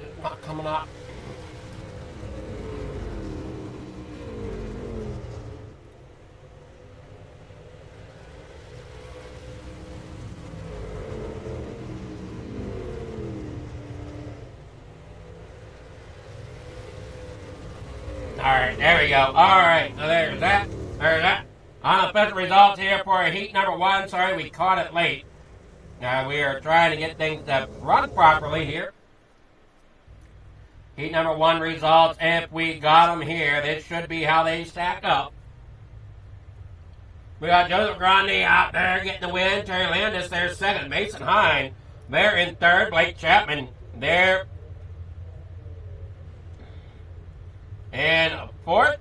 it's not coming up. Alright, there we go. Alright, so there's that. There's that. Unofficial results here for heat number 1. Sorry, we caught it late. We are trying to get things to run properly here. Heat number 1 results, if we got them here, this should be how they stack up. We got Joseph Grande out there getting the win. Terry Landis there second. Mason Hine there in third. Blake Chapman there in fourth.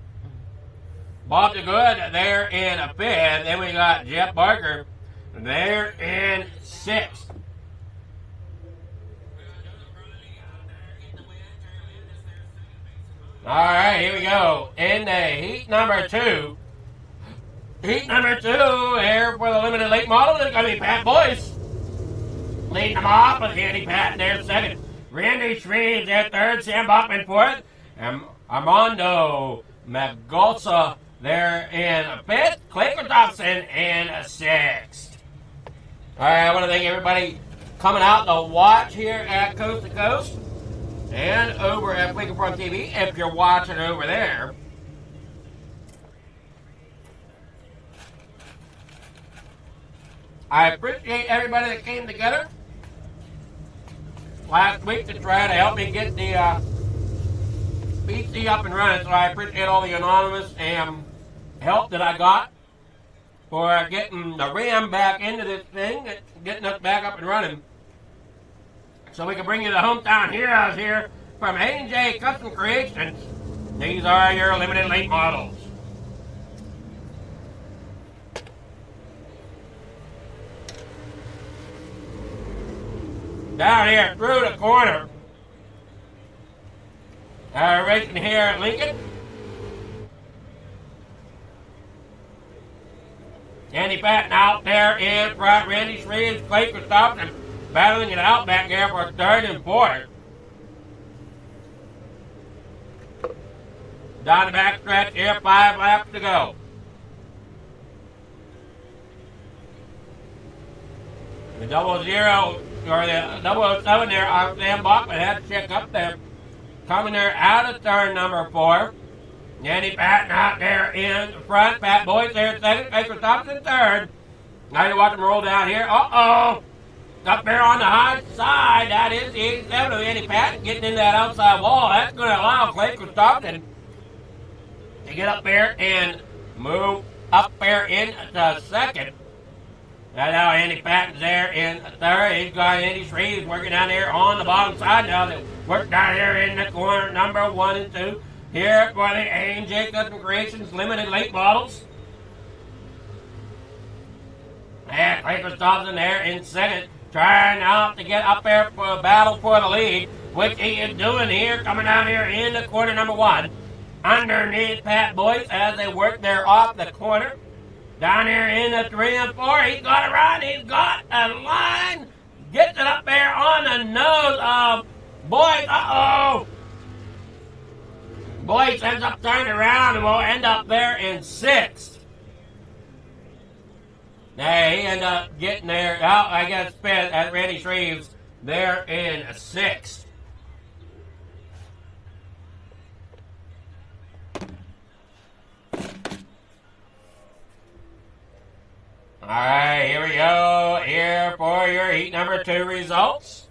Bob DeGood there in fifth. Then we got Jeff Barker there in sixth. Alright, here we go. In the heat number 2. Heat number 2 here for the limited late model is going to be Pat Boyce. Leading them off with Andy Patton there second. Randy Shreves there third. Sam Bachman fourth. And Armando Magosa there in fifth. Clay Christopherson in sixth. Alright, I want to thank everybody coming out to watch here at Coast to Coast and over at Fleekerform TV if you're watching over there. I appreciate everybody that came together last week to try to help me get the PC up and running, so I appreciate all the anonymous help that I got for getting the RAM back into this thing, getting us back up and running. So we can bring you the hometown heroes here from A&J Custom Creations. These are your limited late models. Down here through the corner. Racing here at Lincoln. Andy Patton out there in front. Randy Shreves, Clay Christopherson battling it out back there for third and fourth. Down the back stretch here, 5 laps to go. The 00 or the 007 there, Sam Bachman had to check up there. Coming there out of turn number 4. Andy Patton out there in front. Pat Boyce there second. Clay Christopherson third. Now you watch him roll down here. Uh-oh. Up there on the high side. That is the 87 of Andy Patton getting in that outside wall. That's going to allow Clay Christopherson to get up there and move up there into second. That's how Andy Patton's there in third. He's got Andy Shreves working down there on the bottom side now. They work down here in the corner number 1 and 2. Here for the A&J Custom Creations limited late models. And Clay Christopherson there in second, trying out to get up there for a battle for the lead, which he is doing here, coming out here in the corner number 1. Underneath Pat Boyce as they work there off the corner. Down here in the 3 and 4, he's got a run, he's got a line. Gets it up there on the nose of Boyce. Uh-oh. Boyce ends up turning around and will end up there in 6th. Now he ended up getting there, I guess, at Randy Shreves there in 6th. Alright, here we go. Here for your heat number 2 results.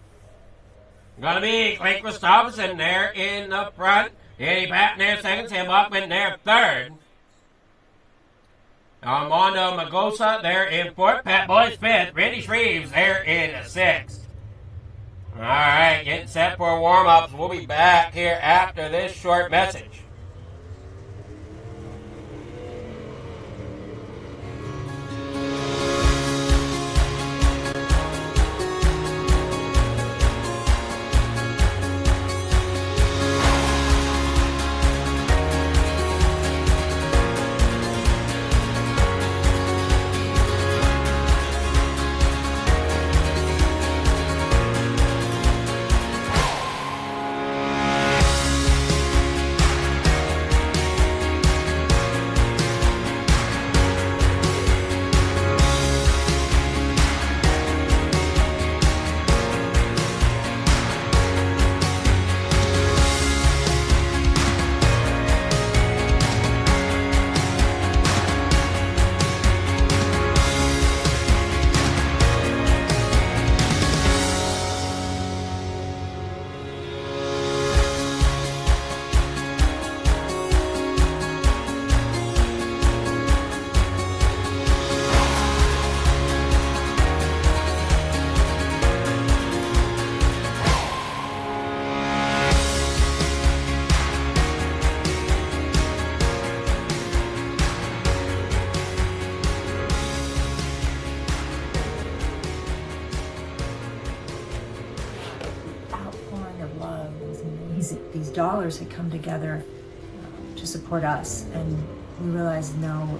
Gonna be Clay Christopherson there in the front. Andy Patton there second. Sam Bachman there third. Armando Magosa there in fourth. Pat Boyce fifth. Randy Shreves there in 6th. Alright, getting set for warm-ups. We'll be back here after this short message. dollars had come together to support us, and we realized no,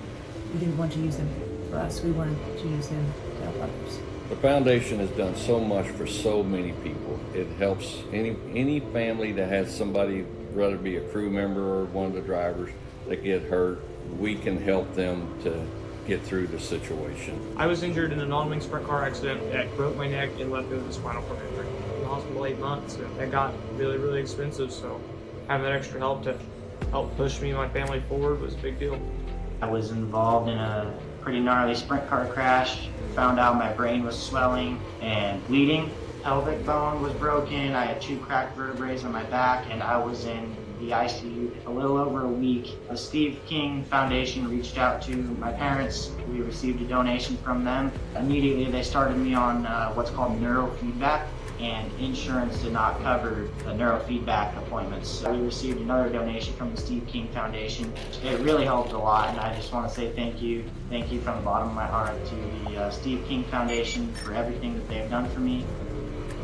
we didn't want to use them for us. We wanted to use them to help others. The foundation has done so much for so many people. It helps any family that has somebody, whether it be a crew member or one of the drivers, that get hurt. We can help them to get through the situation. I was injured in a non-wing sprint car accident that broke my neck and left me with a spinal cord injury. In the hospital 8 months, and that got really, really expensive. So having that extra help to help push me and my family forward was a big deal. I was involved in a pretty gnarly sprint car crash. Found out my brain was swelling and bleeding. Pelvic bone was broken. I had 2 cracked vertebrae on my back, and I was in the ICU a little over a week. The Steve King Foundation reached out to my parents. We received a donation from them. Immediately they started me on what's called neurofeedback, and insurance did not cover the neurofeedback appointments. So we received another donation from the Steve King Foundation. It really helped a lot, and I just want to say thank you. Thank you from the bottom of my heart to the Steve King Foundation for everything that they've done for me.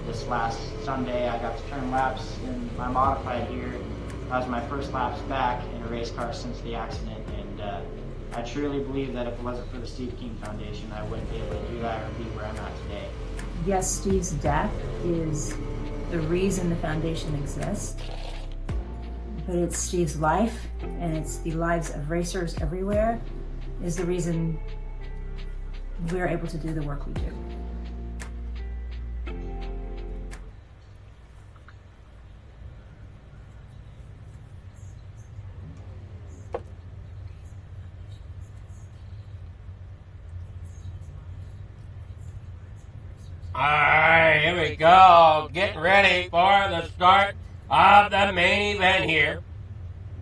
This last Sunday I got to turn laps in my modified here. That was my first laps back in a race car since the accident, and I truly believe that if it wasn't for the Steve King Foundation, I wouldn't be able to do that or be where I'm at today. Yes, Steve's death is the reason the foundation exists, but it's Steve's life, and it's the lives of racers everywhere, is the reason we're able to do the work we do. Alright, here we go. Getting ready for the start of the main event here.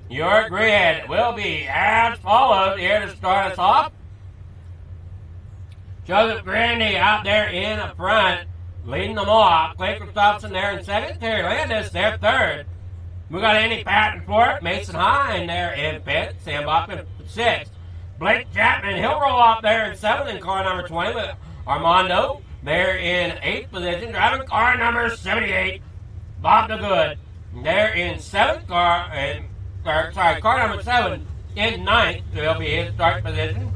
Your grid will be as follows here to start us off. Joseph Grandy out there in the front, leading them off. Clay Christopherson there in second. Terry Landis there third. We got Andy Patton fourth. Mason Hine there in fifth. Sam Bachman sixth. Blake Chapman, he'll roll off there in seventh in car number 20 with Armando. They're in 8th position, driving car number 78, Bob DeGood. They're in 7th car, car number 7 in 9th. They'll be his start position.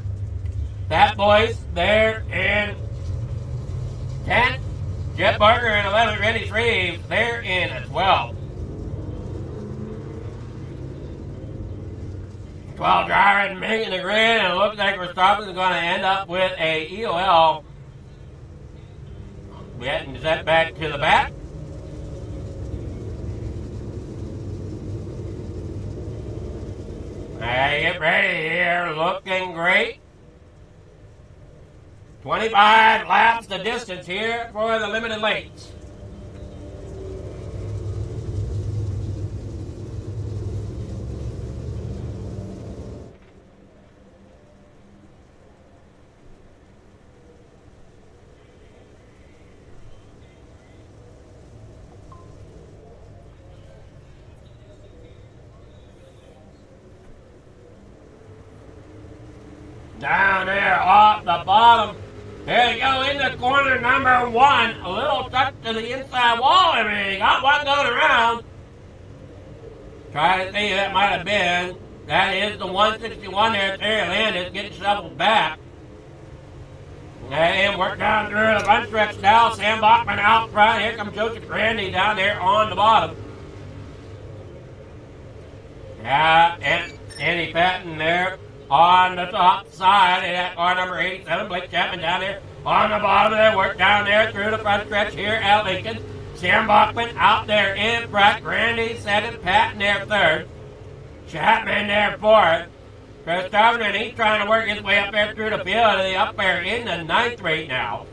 Fat Boys, they're in 10th. Jeff Barker in 11th. Randy Shreves, they're in 12th. 12 drivers making the grid, and it looks like Verstappen's going to end up with a EOL. Getting set back to the back. Get ready here, looking great. 25 laps the distance here for the limited lates. Down there off the bottom. There you go, into corner number 1. A little touch to the inside wall. Everything. Got one going around. Try to see who that might have been. That is the 161 there. Terry Landis getting shoveled back. And we're down through the run stretch now. Sam Bachman out front. Here comes Joseph Grandy down there on the bottom. Yeah, and Andy Patton there on the top side of that car number 87. Blake Chapman down there on the bottom of their work down there through the front stretch here at Lincoln. Sam Bachman out there in front. Grandy second. Patton there third. Chapman there fourth. Chris Towner, he's trying to work his way up there through the field. He's up there in the 9th right now.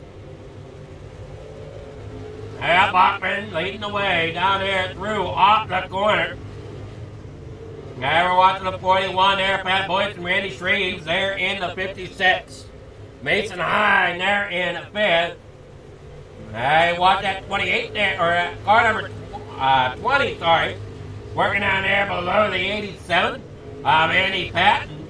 Yeah, Bachman leading the way down there through off the corner. Now we're watching the 41 there. Pat Boyce and Randy Shreves there in the 56. Mason Hine there in the 5th. Now watch that 28 there, or car number 20, sorry. Working down there below the 87. Andy Patton.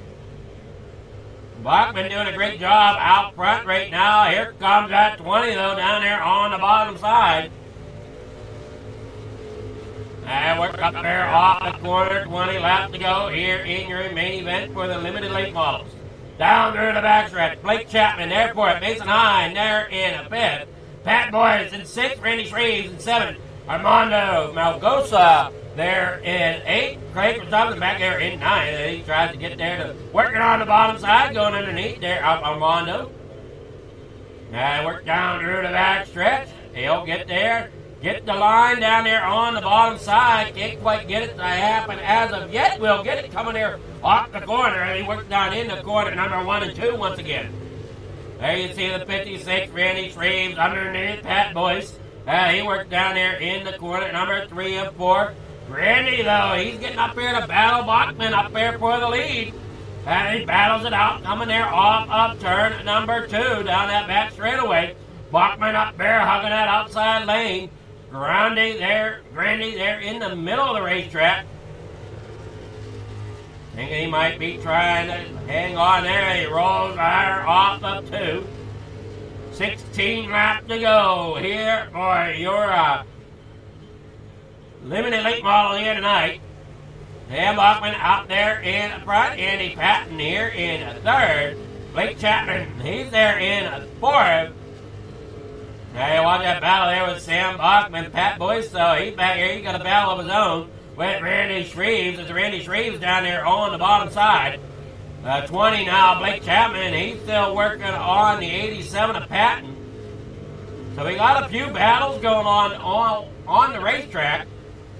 Bachman doing a great job out front right now. Here comes that 20 though down there on the bottom side. And we're up there off the corner, 20 laps to go here in your main event for the limited late models. Down through the backstretch, Blake Chapman there for it, Mason Hine there in a fifth. Pat Boyce in sixth, Randy Shreves in seventh, Armando Malgosa there in eighth, Craig from Thompson back there in ninth. He tries to get there to working on the bottom side, going underneath there, Armando. And work down through the backstretch. He'll get there. Get the line down there on the bottom side. Can't quite get it to happen as of yet. We'll get it coming there off the corner. And he works down in the corner, number 1 and 2 once again. There you see the 56, Randy Shreves underneath Pat Boyce. He works down there in the corner, number 3 and 4. Randy, though, he's getting up here to battle Bachman up there for the lead. And he battles it out, coming there off of turn number 2 down that back straightaway. Bachman up there hugging that outside lane. Grandy there in the middle of the racetrack. Thinking he might be trying to hang on there. He rolls higher off of 2. 16 laps to go here for your limited late model here tonight. Dan Bachman out there in front. Andy Patton here in third. Blake Chapman, he's there in fourth. Now you watch that battle there with Sam Bachman. Pat Boyce, though, he's back here. He's got a battle of his own with Randy Shreves. It's Randy Shreves down there on the bottom side. 20 now, Blake Chapman. He's still working on the 87 of Patton. So we got a few battles going on the racetrack.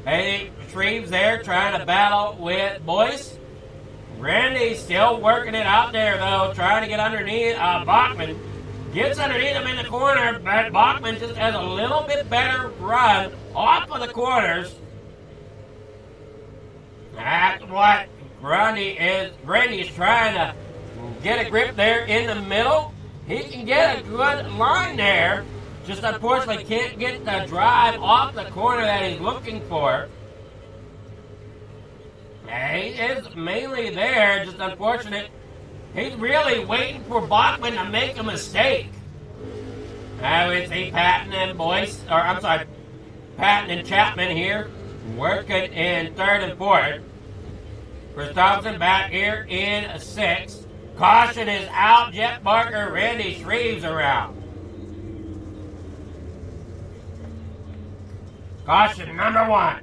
Hey, Shreves there trying to battle with Boyce. Randy still working it out there, though, trying to get underneath Bachman. Gets underneath him in the corner, but Bachman just has a little bit better run off of the corners. That's what Randy is trying to get a grip there in the middle. He can get a good line there. Just unfortunately can't get the drive off the corner that he's looking for. He is mainly there, just unfortunate. He's really waiting for Bachman to make a mistake. Now we see Patton and Patton and Chapman here working in third and fourth. Christopherson back here in sixth. Caution is out. Jeff Barker, Randy Shreves around. Caution number 1.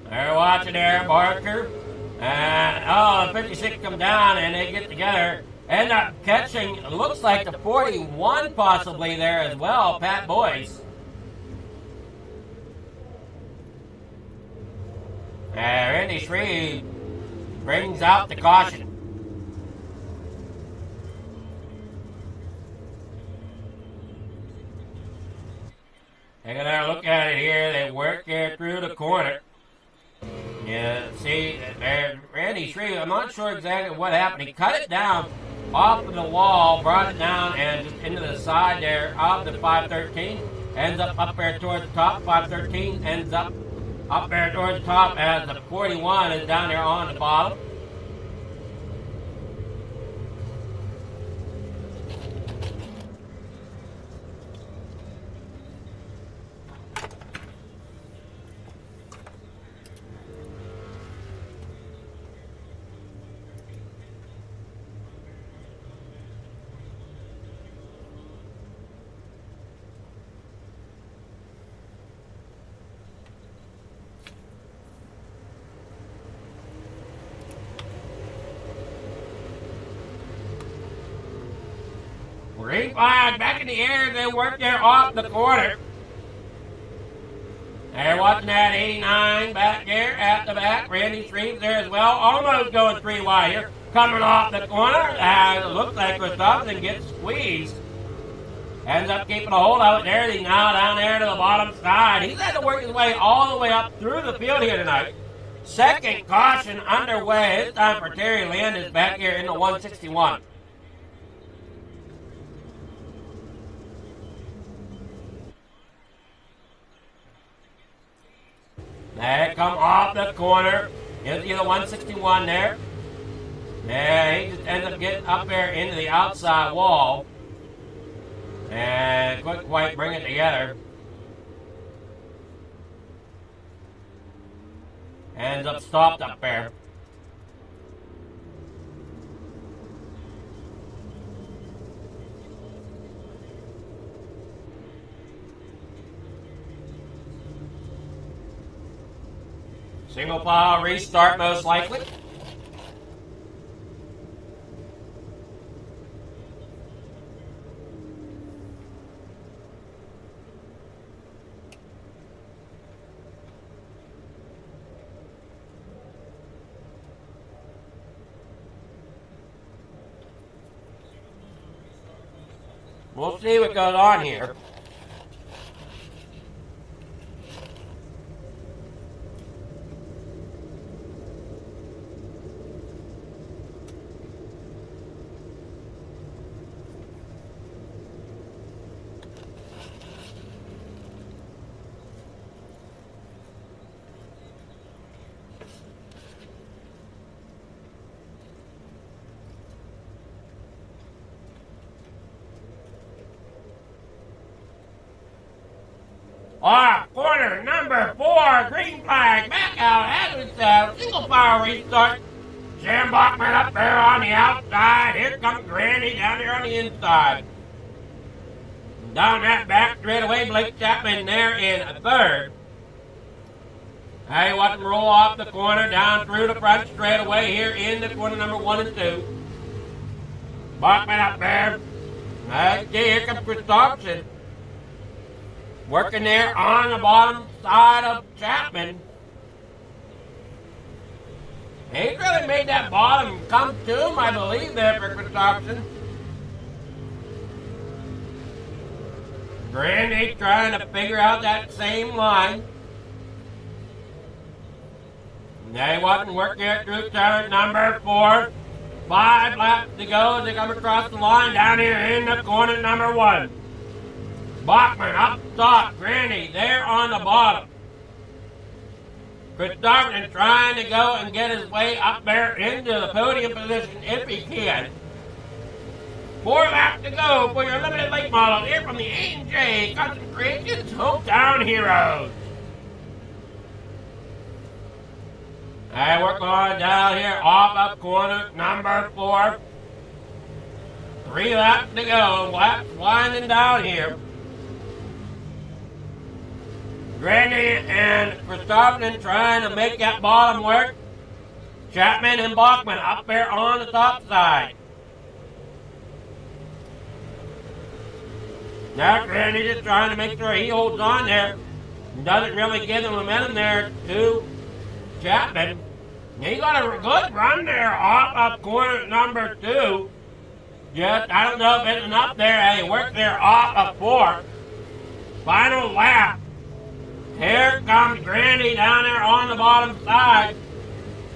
They're watching there, Barker. And, the 56 come down and they get together. End up catching, looks like the 41 possibly there as well, Pat Boyce. Randy Shreves brings out the caution. Take another look at it here. They work here through the corner. Yeah, see, Randy Shreves, I'm not sure exactly what happened. He cut it down off of the wall, brought it down, and just into the side there of the 513. Ends up there towards the top. 513 ends up there towards the top as the 41 is down there on the bottom. Green flag back in the air. They work there off the corner. They're watching that 89 back there at the back. Randy Shreves there as well. Almost going 3 wide here. Coming off the corner. It looks like Christopherson gets squeezed. Ends up keeping a hold of it there. He's now down there to the bottom side. He's had to work his way all the way up through the field here tonight. Second caution underway. This time for Terry Landis back here in the 161. They come off the corner. Here's the 161 there. And he just ends up getting up there into the outside wall. And couldn't quite bring it together. Ends up stopped up there. Single file restart most likely. We'll see what goes on here. Corner number 4, green flag, back out, as we single file restart. Sam Bachman up there on the outside. Here comes Granny down there on the inside. Down that back straightaway, Blake Chapman there in 3rd. Hey, watch him roll off the corner, down through the front straightaway here in the corner number 1 and 2. Bachman up there. Okay, here comes Christopherson. Working there on the bottom side of Chapman. He really made that bottom come to him, I believe, there for Christopherson. Grandy trying to figure out that same line. They wasn't working there through turn number 4. 5 laps to go as they come across the line down here in the corner number 1. Bachman up top, Granny there on the bottom. Christopherson trying to go and get his way up there into the podium position if he can. 4 laps to go for your limited late model here from the A&J Custom Creations Hometown Heroes. And we're going down here off up corner number 4. 3 laps to go, laps winding down here. Grandy and Christopherson trying to make that bottom work. Chapman and Bachman up there on the top side. Now Grandy just trying to make sure he holds on there and doesn't really give the momentum there to Chapman. He got a good run there off up corner number 2. Just, I don't know if it's enough there. He worked there off of 4. Final lap. Here comes Grandy down there on the bottom side.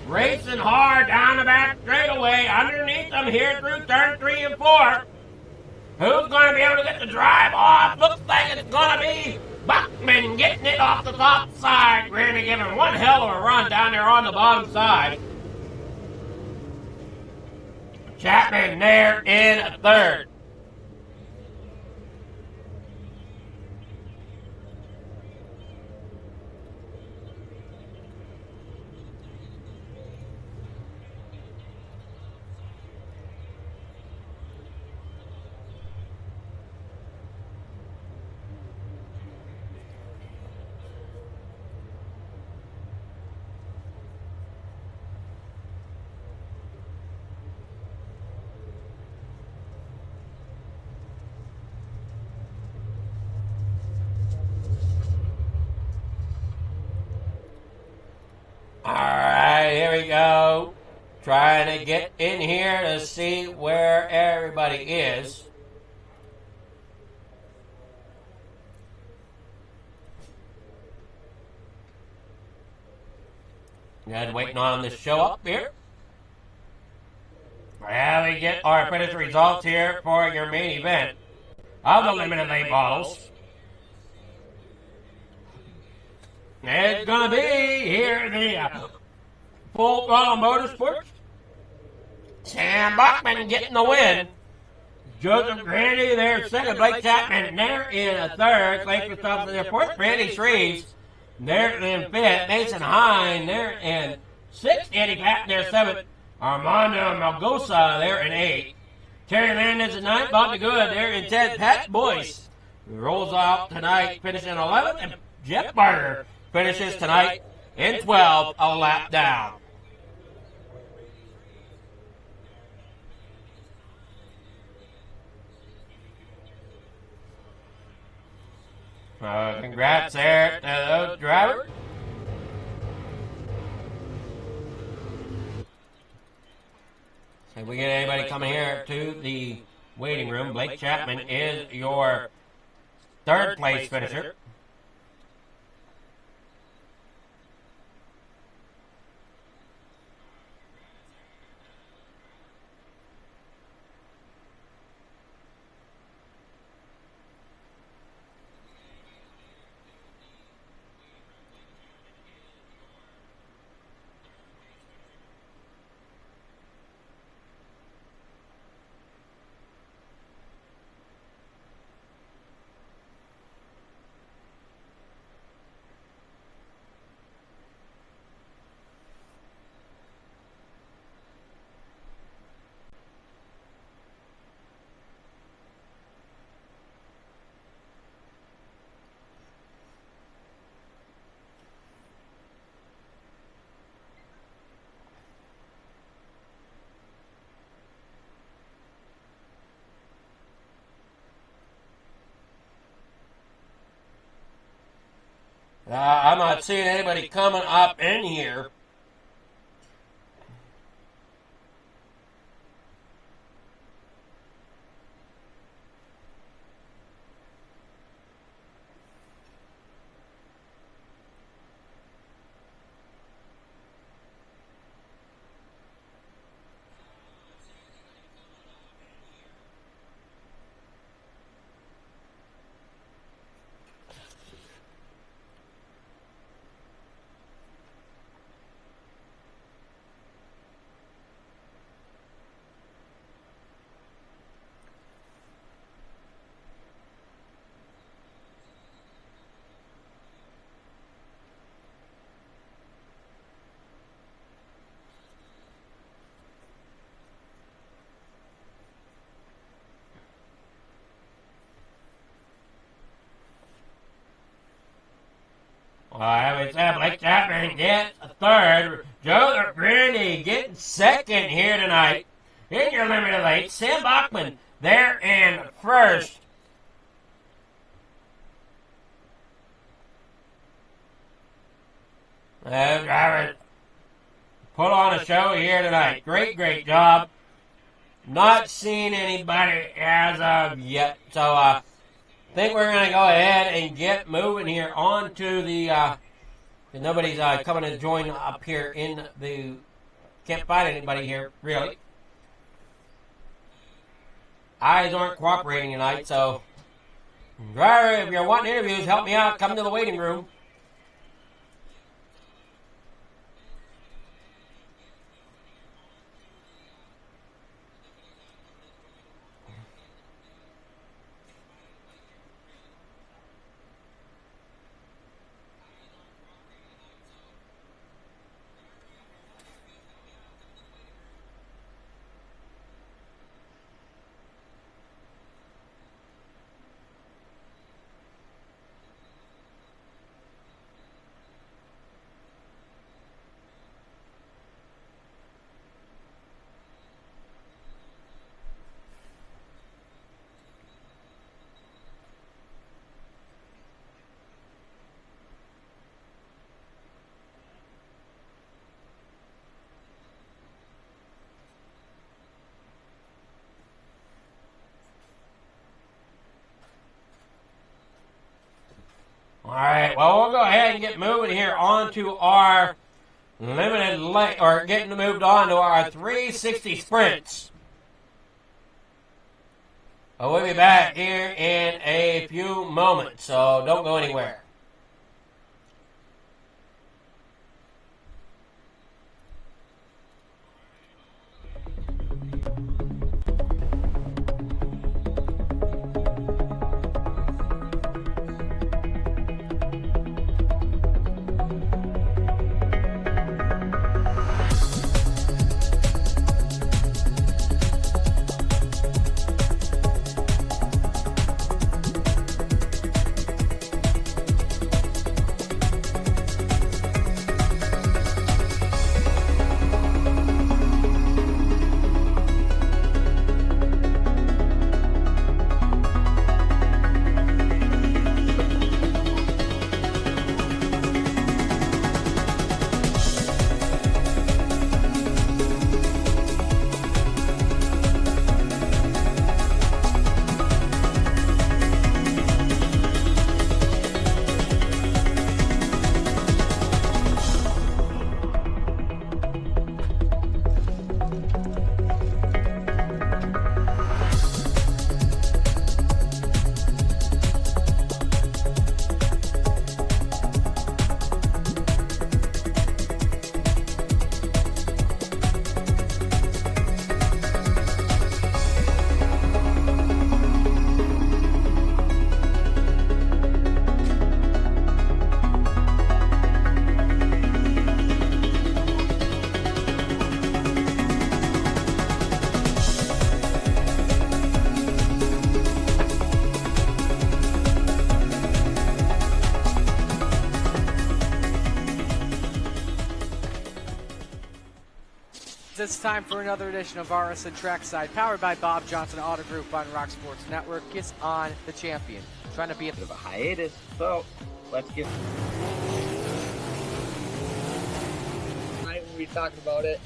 Racing hard down the back straightaway. Underneath them here through turn 3 and 4. Who's going to be able to get the drive off? Looks like it's going to be Bachman getting it off the top side. Grandy giving one hell of a run down there on the bottom side. Chapman there in 3rd. Alright, here we go. Trying to get in here to see where everybody is. And waiting on this show up here. Well, we get our apprentice results here for your main event of the limited late models. It's going to be here at the Full Throttle Motorsports. Sam Bachman getting the win. Joseph Grandy there second. Blake Chapman there in a third. Clay Christopher there fourth. Randy Shreves there in fifth. Mason Hine there in sixth. Eddie Patton there seventh. Armando Malgosa there in eighth. Terry Landis in ninth. Bob DeGood there in 10th. Pat Boyce rolls out tonight, finishing 11th. And Jeff Barger finishes tonight in 12th, a lap down. Congrats there to those drivers. So if we get anybody coming here to the waiting room, Blake Chapman is your third place finisher. I'm not seeing anybody coming up in here. Having said, Blake Chapman gets a third. Joseph Grandy getting second here tonight in your limited late. Sam Bachman there in first. Drivers put on a show here tonight. Great job. Not seeing anybody as of yet. So I think we're going to go ahead and get moving here on to the... nobody's coming to join up here in the... Can't find anybody here, really. Eyes aren't cooperating tonight, so... Driver, if you're wanting interviews, help me out. Come to the waiting room. Alright, well, we'll go ahead and get moving here on to our limited late, or getting moved on to our 360 sprints. We'll be back here in a few moments, so don't go anywhere. it's time for another edition of RSN Trackside, powered by Bob Johnson Auto Group on Rock Sports Network. It's on the champion, trying to be a bit of a hiatus, so let's get. Tonight when we talked about it.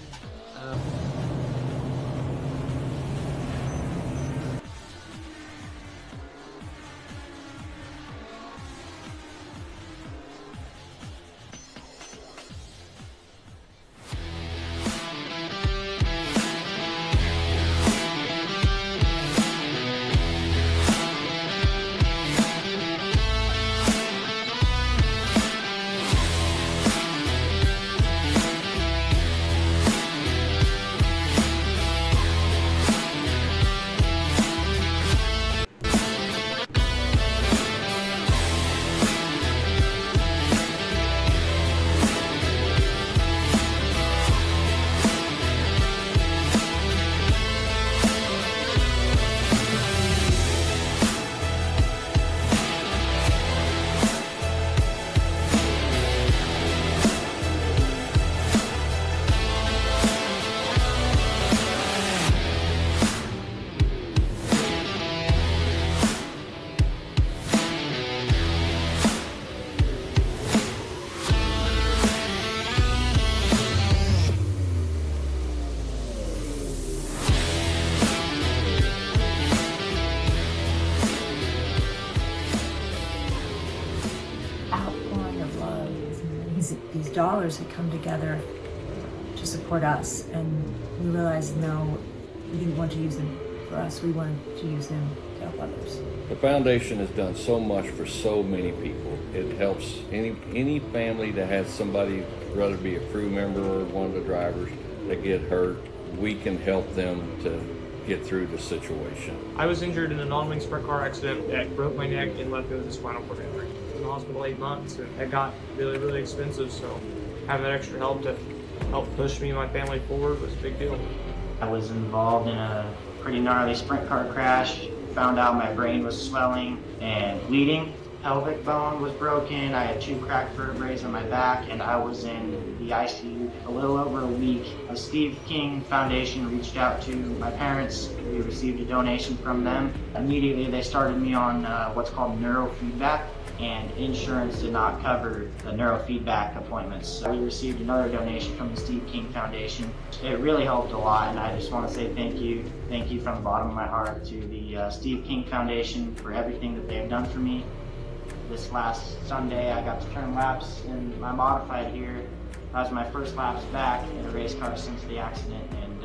These dollars had come together to support us, and we realized no, we didn't want to use them for us. We wanted to use them to help others. The foundation has done so much for so many people. It helps any family that has somebody, whether it be a crew member or one of the drivers, that get hurt. We can help them to get through the situation. I was injured in a non-wing sprint car accident that broke my neck and left me with a spinal cord injury. I was in the hospital 8 months, and it got really, really expensive, so having that extra help to help push me and my family forward was a big deal. I was involved in a pretty gnarly sprint car crash. Found out my brain was swelling and bleeding. Pelvic bone was broken. I had 2 cracked vertebrae on my back, and I was in the ICU a little over a week. The Steve King Foundation reached out to my parents. We received a donation from them. Immediately they started me on what's called neurofeedback, and insurance did not cover the neurofeedback appointments. So we received another donation from the Steve King Foundation. It really helped a lot, and I just want to say thank you from the bottom of my heart to the Steve King Foundation for everything that they've done for me. This last Sunday, I got to turn laps in my modified here. That was my first laps back in a race car since the accident, and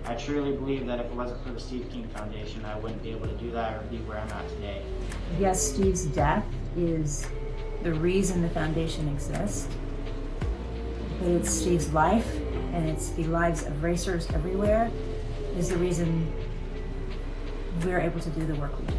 I truly believe that if it wasn't for the Steve King Foundation, I wouldn't be able to do that or be where I'm at today. Yes, Steve's death is the reason the foundation exists, but it's Steve's life, and it's the lives of racers everywhere, is the reason we're able to do the work we do.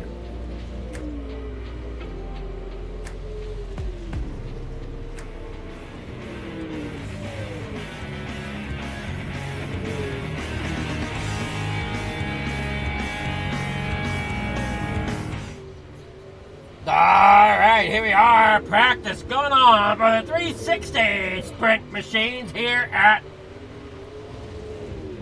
Alright, here we are, practice going on for the 360 sprint machines here at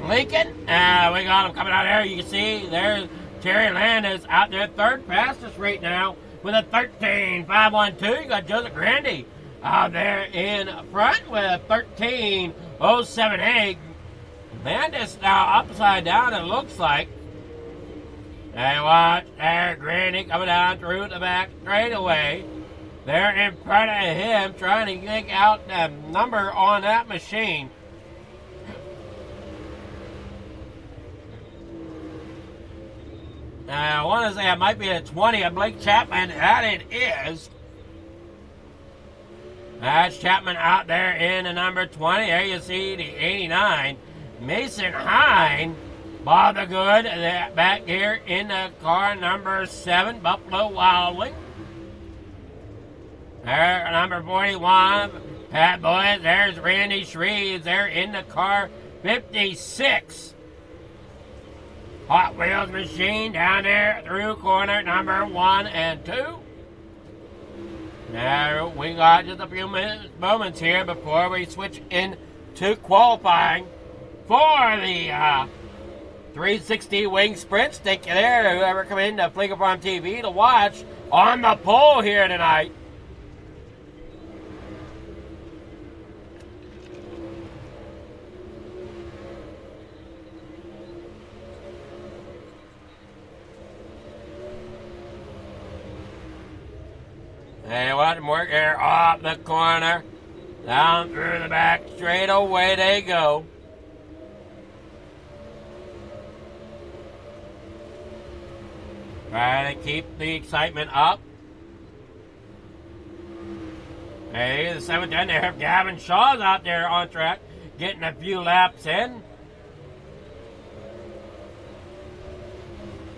Lincoln. We got them coming out there. You can see there's Terry Landis out there, third fastest right now with a 13.512. You got Joseph Grandy out there in front with a 13.078. Landis now upside down, it looks like. And watch there, Grandy coming down through the back straightaway. They're in front of him trying to make out the number on that machine. I want to say it might be a 20 of Blake Chapman. That it is. That's Chapman out there in the number 20. There you see the 89. Mason Hine. Bob the Good back here in the car number 7, Buffalo Wild Wing. There, number 41, Pat Boyd. There's Randy Shreves. They're in the car 56. Hot Wheels machine down there through corner number 1 and 2. Now we got just a few moments here before we switch into qualifying. for the 360 wing sprints. Thank you there, whoever come in to Flicker Farm TV to watch on the pole here tonight. Hey, watch them work here off the corner, down through the back, straight away they go. Try to keep the excitement up. Hey, the 710 there, Gavin Shaw's out there on track, getting a few laps in.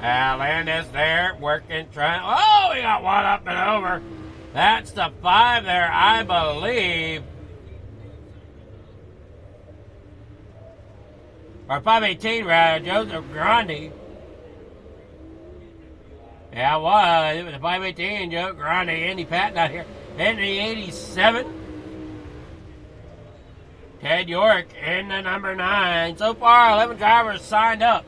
Landis there, working, trying. Oh, he got one up and over. That's the 5 there, I believe. Or 518 rather, Joseph Grandi. Yeah, it was the 518, Joe Grandi, Andy Patton out here. In the 87. Ted York in the number 9. So far, 11 drivers signed up.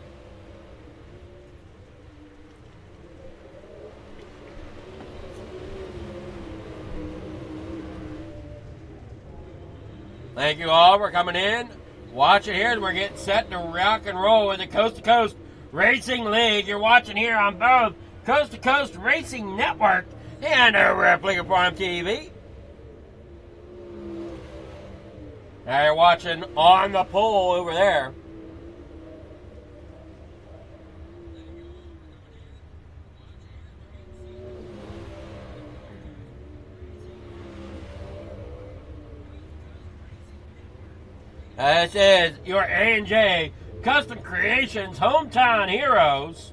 Thank you all for coming in, watching here, and we're getting set to rock and roll with the Coast to Coast Racing League. You're watching here on both Coast to Coast Racing Network and over at Flicker Farm TV. Now you're watching on the pole over there. This is your A&J Custom Creations Hometown Heroes.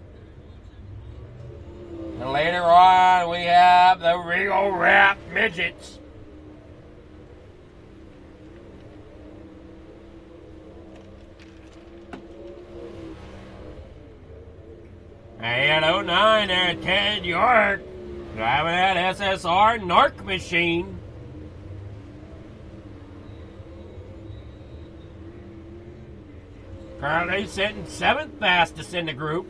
And later on, we have the Regal Rap Midgets. And 09 there, Ted York, driving that SSR Narc machine. Currently sitting 7th fastest in the group.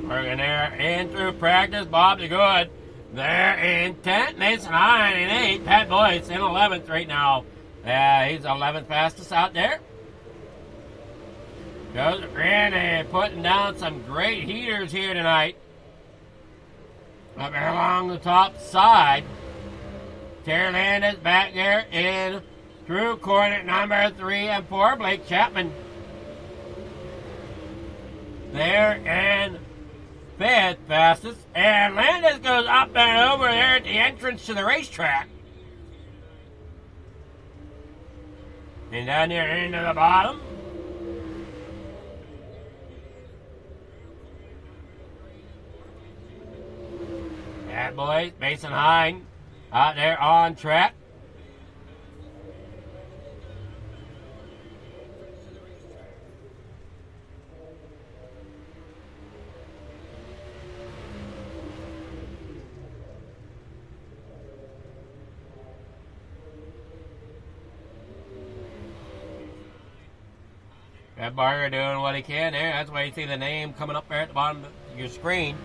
Working there in through practice. Bob the Good there in 10th. Mason Hine in 8th. Pat Boyce in 11th right now. Yeah, he's 11th fastest out there. Joseph Grandy putting down some great heaters here tonight. Up there along the top side. Terry Landis back there in through corner number 3 and 4. Blake Chapman there in 5th fastest. And Landis goes up and over there at the entrance to the racetrack. And down there into the bottom. Bad boys, Mason Hine out there on track. That Barger doing what he can there. That's why you see the name coming up there at the bottom of your screen.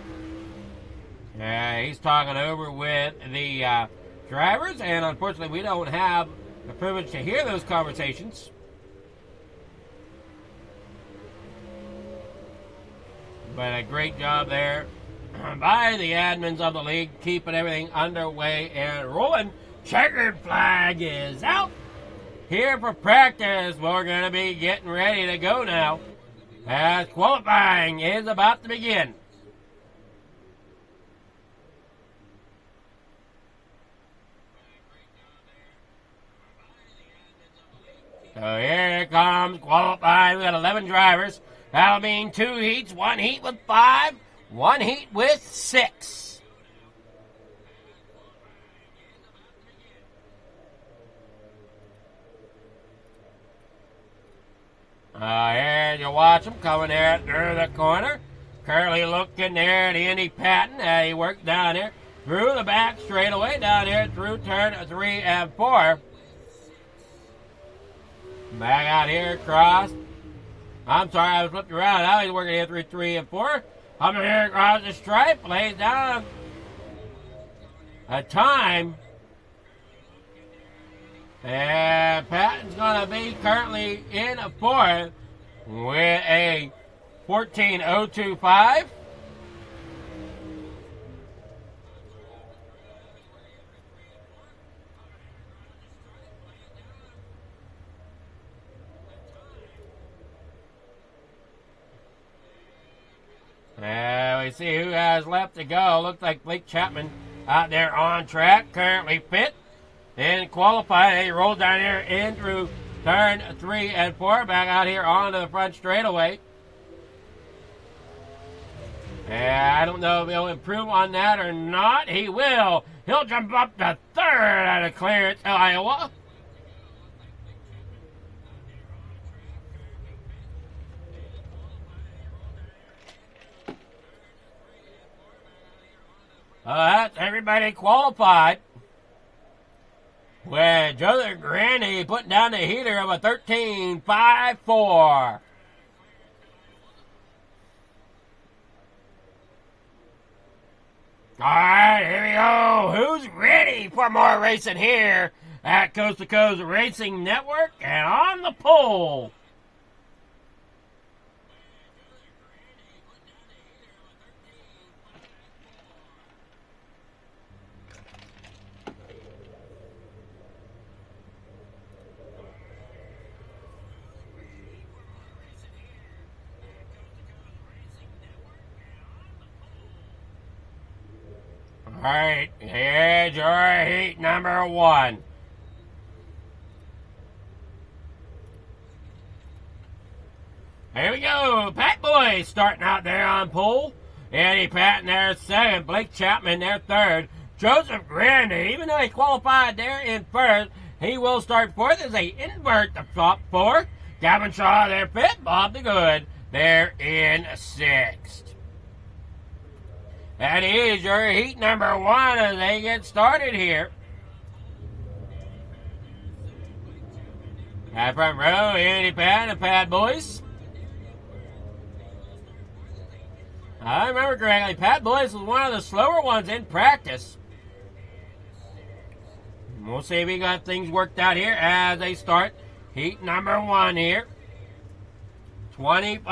He's talking over with the drivers, and unfortunately we don't have the privilege to hear those conversations. But a great job there by the admins of the league, keeping everything underway and rolling. Checkered flag is out. Here for practice. We're going to be getting ready to go now, as qualifying is about to begin. So here comes qualifying. We got 11 drivers. That'll mean 2 heats, 1 heat with 5, 1 heat with 6. Here you watch him coming there through the corner. Curly looking there at Andy Patton. He worked down there through the back straightaway, down here through turn 3 and 4. Back out here across. I'm sorry, I was flipped around. Now he's working here through 3 and 4. Coming here across the stripe, lays down a time. And Patton's going to be currently in 4th with a 14.025. We see who has left to go. Looks like Blake Chapman out there on track, currently fit. In qualifying, he rolled down here in through turn 3 and 4, back out here onto the front straightaway. And I don't know if he'll improve on that or not. He will. He'll jump up to 3rd out of clearance, Iowa. That's everybody qualified. With Joseph Grandy putting down the heater of a 13.54. All right, here we go. Who's ready for more racing here at Coast2Coast Racing Network and on the pole? All right, here's your heat number 1. Here we go. Pat Boy starting out there on pole. Eddie Patton there 2nd. Blake Chapman there 3rd. Joseph Grandy, even though he qualified there in 1st, he will start 4th as they invert the top 4. Gavin Shaw there 5th. Bob the Good there in 6th. That is your heat number 1 as they get started here. That front row, Andy Patton and Pat Boyce. I remember correctly, Pat Boyce was one of the slower ones in practice. We'll see if we got things worked out here as they start heat number 1 here. 6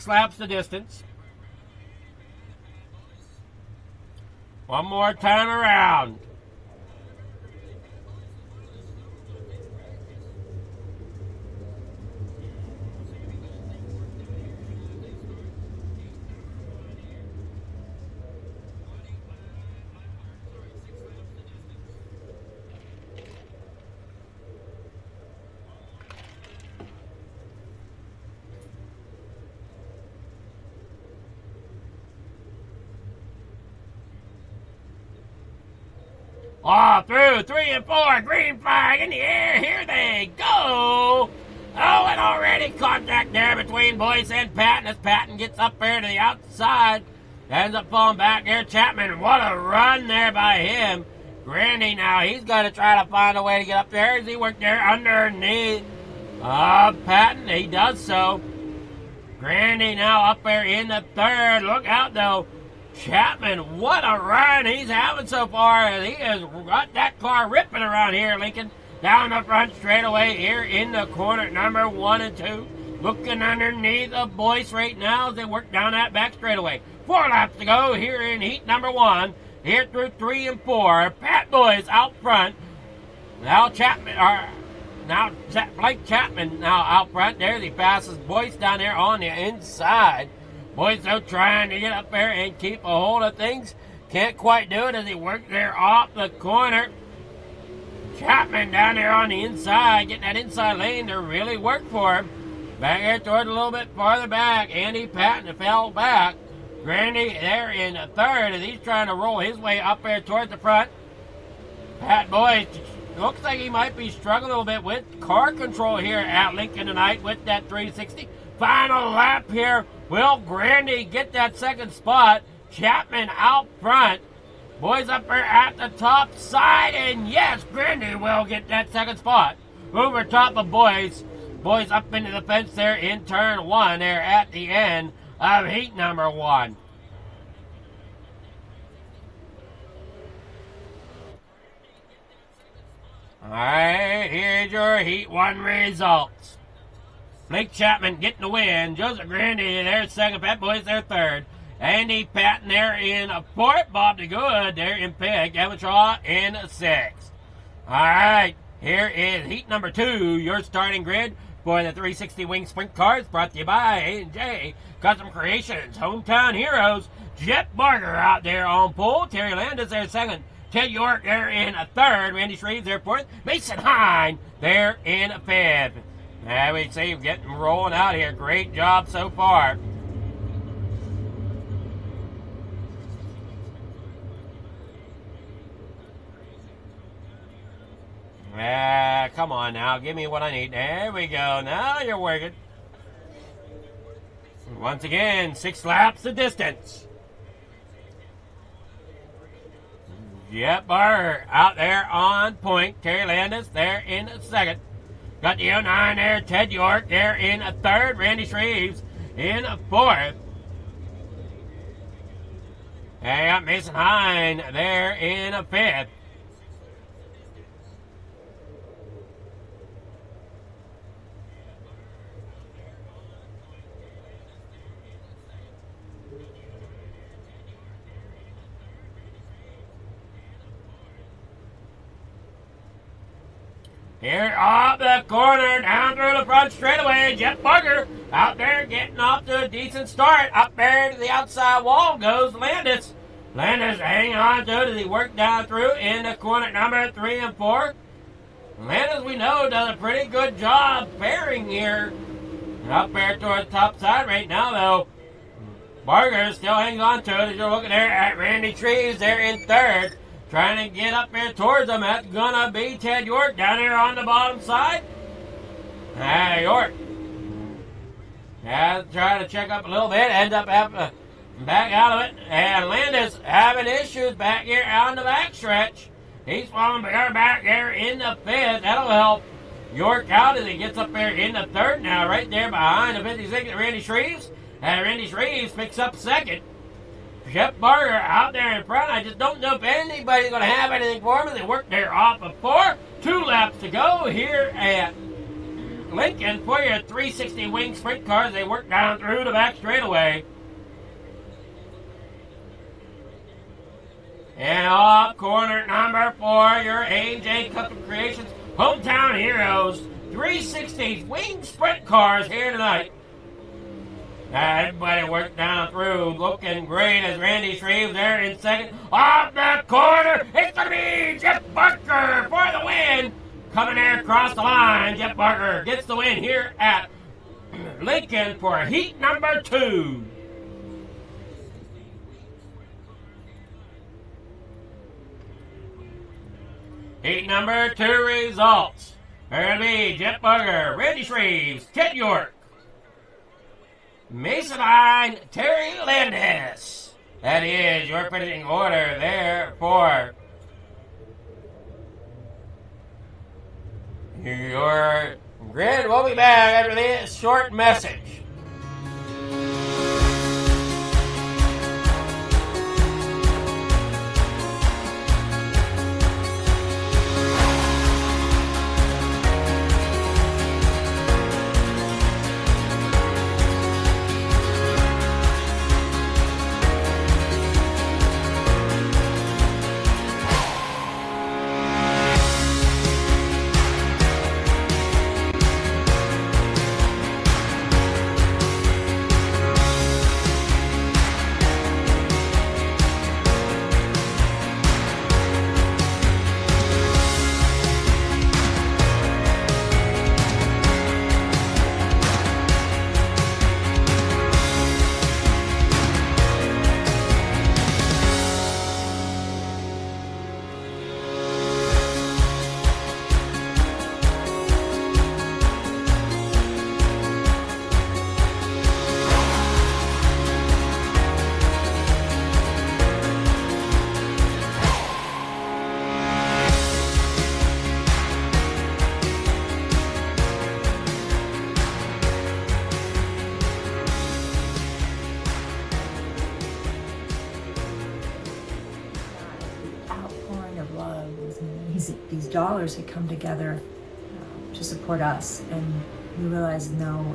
laps the distance. One more time around. Through 3 and 4, green flag in the air, here they go. Oh, and already contact there between Boyce and Patton as Patton gets up there to the outside. Ends up falling back there. Chapman, what a run there by him. Grandy now, he's going to try to find a way to get up there as he worked there underneath Patton. He does so. Grandy now up there in the 3rd. Look out, though. Chapman, what a run he's having so far. He has got that car ripping around here, Lincoln. Down the front straightaway here in the corner, number 1 and 2. Looking underneath the boys right now as they work down that back straightaway. 4 laps to go here in heat number 1. Here through 3 and 4. Pat Boys out front. Now Blake Chapman now out front there. He passes Boyce down there on the inside. Boyce though trying to get up there and keep a hold of things. Can't quite do it as he works there off the corner. Chapman down there on the inside, getting that inside lane to really work for him. Back here toward a little bit farther back. Andy Patton fell back. Grandy there in third as he's trying to roll his way up there towards the front. Pat Boyd looks like he might be struggling a little bit with car control here at Lincoln tonight with that 360. Final lap here. Will Grandy get that second spot? Chapman out front. Boys up there at the top side. And yes, Grandy will get that second spot. Over top of Boys. Boys up into the fence there in turn 1 there at the end of heat number 1. Alright, here's your heat 1 results. Blake Chapman getting the win. Joseph Grandy there second. Pat Boys there third. Andy Patton there in fourth. Bob DeGood there in fifth. Gavin Shaw in sixth. Alright, here is heat number 2. Your starting grid for the 360 Wing Sprint Cars, brought to you by A&J Custom Creations, Hometown Heroes. Jet Barger out there on pole. Terry Landis there second. Ted York there in third. Randy Shreves there fourth. Mason Hine there in fifth. Now we see getting rolling out here. Great job so far. Come on now. Give me what I need. There we go. Now you're working. Once again, 6 laps the distance. Jet Barger out there on point. Terry Landis there in second. Got the 09 there. Ted York there in third. Randy Shreves in fourth. And got Mason Hine there in fifth. Here off the corner, down through the front straightaway, Jet Barger out there getting off to a decent start. Up there to the outside wall goes Landis. Landis hanging on to it as he worked down through in the corner number 3 and 4. Landis, we know, does a pretty good job pairing here. Up there towards the top side right now, though. Barger still hangs on to it as you're looking there at Randy Treves there in third. Trying to get up there towards them. That's gonna be Ted York down here on the bottom side. York has to try to check up a little bit. Ends up back out of it. And Landis having issues back here on the back stretch. He's falling back there in the fifth. That'll help York out as he gets up there in the third now. Right there behind the 56th Randy Shreves. And Randy Shreves picks up second. Jet Barger out there in front. I just don't know if anybody's going to have anything for him. They work there off of 4. 2 laps to go here at Lincoln for your 360 Wing Sprint Cars. They work down through the back straightaway. And off corner number 4, your A&J Custom Creations Hometown Heroes 360 Wing Sprint Cars here tonight. Everybody worked down through, looking great as Randy Shreves there in second. Off the corner, it's going to be Jet Barger for the win. Coming there across the line, Jet Barger gets the win here at Lincoln for heat number 2. Heat number 2 results. It'll be Jet Barger, Randy Shreves, Ted York, Mason Hine, Terry Landis. That is your finishing order there for your grid. We'll be back after this short message. these dollars had come together to support us, and we realized, no,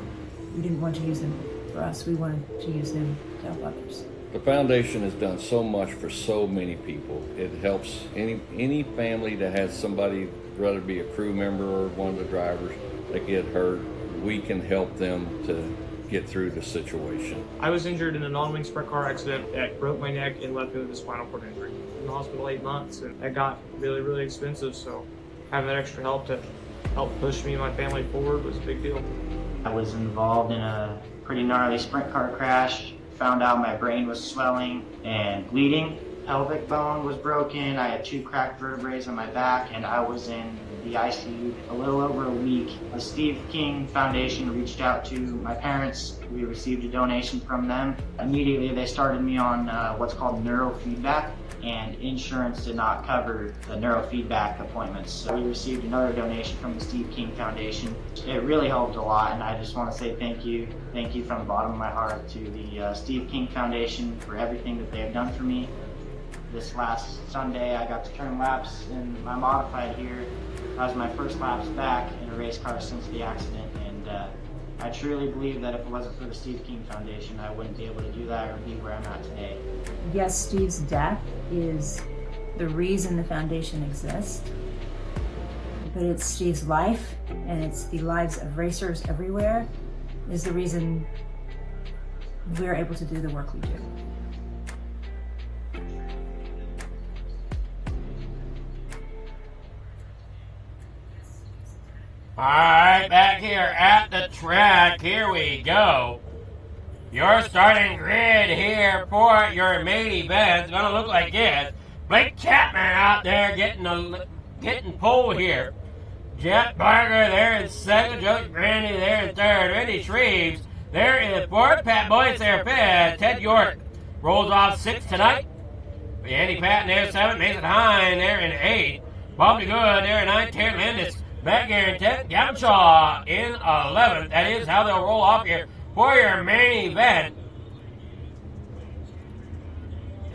we didn't want to use them for us. We wanted to use them to help others. The foundation has done so much for so many people. It helps any family that has somebody, whether it be a crew member or one of the drivers, that get hurt. We can help them to get through the situation. I was injured in a non-wing sprint car accident that broke my neck and left me with a spinal cord injury. In the hospital 8 months, and that got really, really expensive, so having that extra help to help push me and my family forward was a big deal. I was involved in a pretty gnarly sprint car crash. Found out my brain was swelling and bleeding. Pelvic bone was broken. I had 2 cracked vertebrae on my back, and I was in the ICU a little over a week. The Steve King Foundation reached out to my parents. We received a donation from them. Immediately they started me on what's called neurofeedback, and insurance did not cover the neurofeedback appointments. So we received another donation from the Steve King Foundation. It really helped a lot, and I just want to say thank you. Thank you from the bottom of my heart to the Steve King Foundation for everything that they have done for me. This last Sunday, I got to turn laps in my modified here. That was my first laps back in a race car since the accident, and I truly believe that if it wasn't for the Steve King Foundation, I wouldn't be able to do that or be where I'm at today. Yes, Steve's death is the reason the foundation exists, but it's Steve's life, and it's the lives of racers everywhere, is the reason we're able to do the work we do. All right, back here at the track, here we go. Your starting grid here for your main event is going to look like this. Blake Chapman out there getting pulled here. Jet Barger there in second. Joe Grandy there in third. Randy Shreves there in fourth. Pat Boyce there fifth. Ted York rolls off sixth tonight. Andy Patton there seventh. Mason Hine there in eighth. Bobby Good there in ninth. Terry Landis back here in 10th, Gavin Shaw in 11th. That is how they'll roll off here for your main event.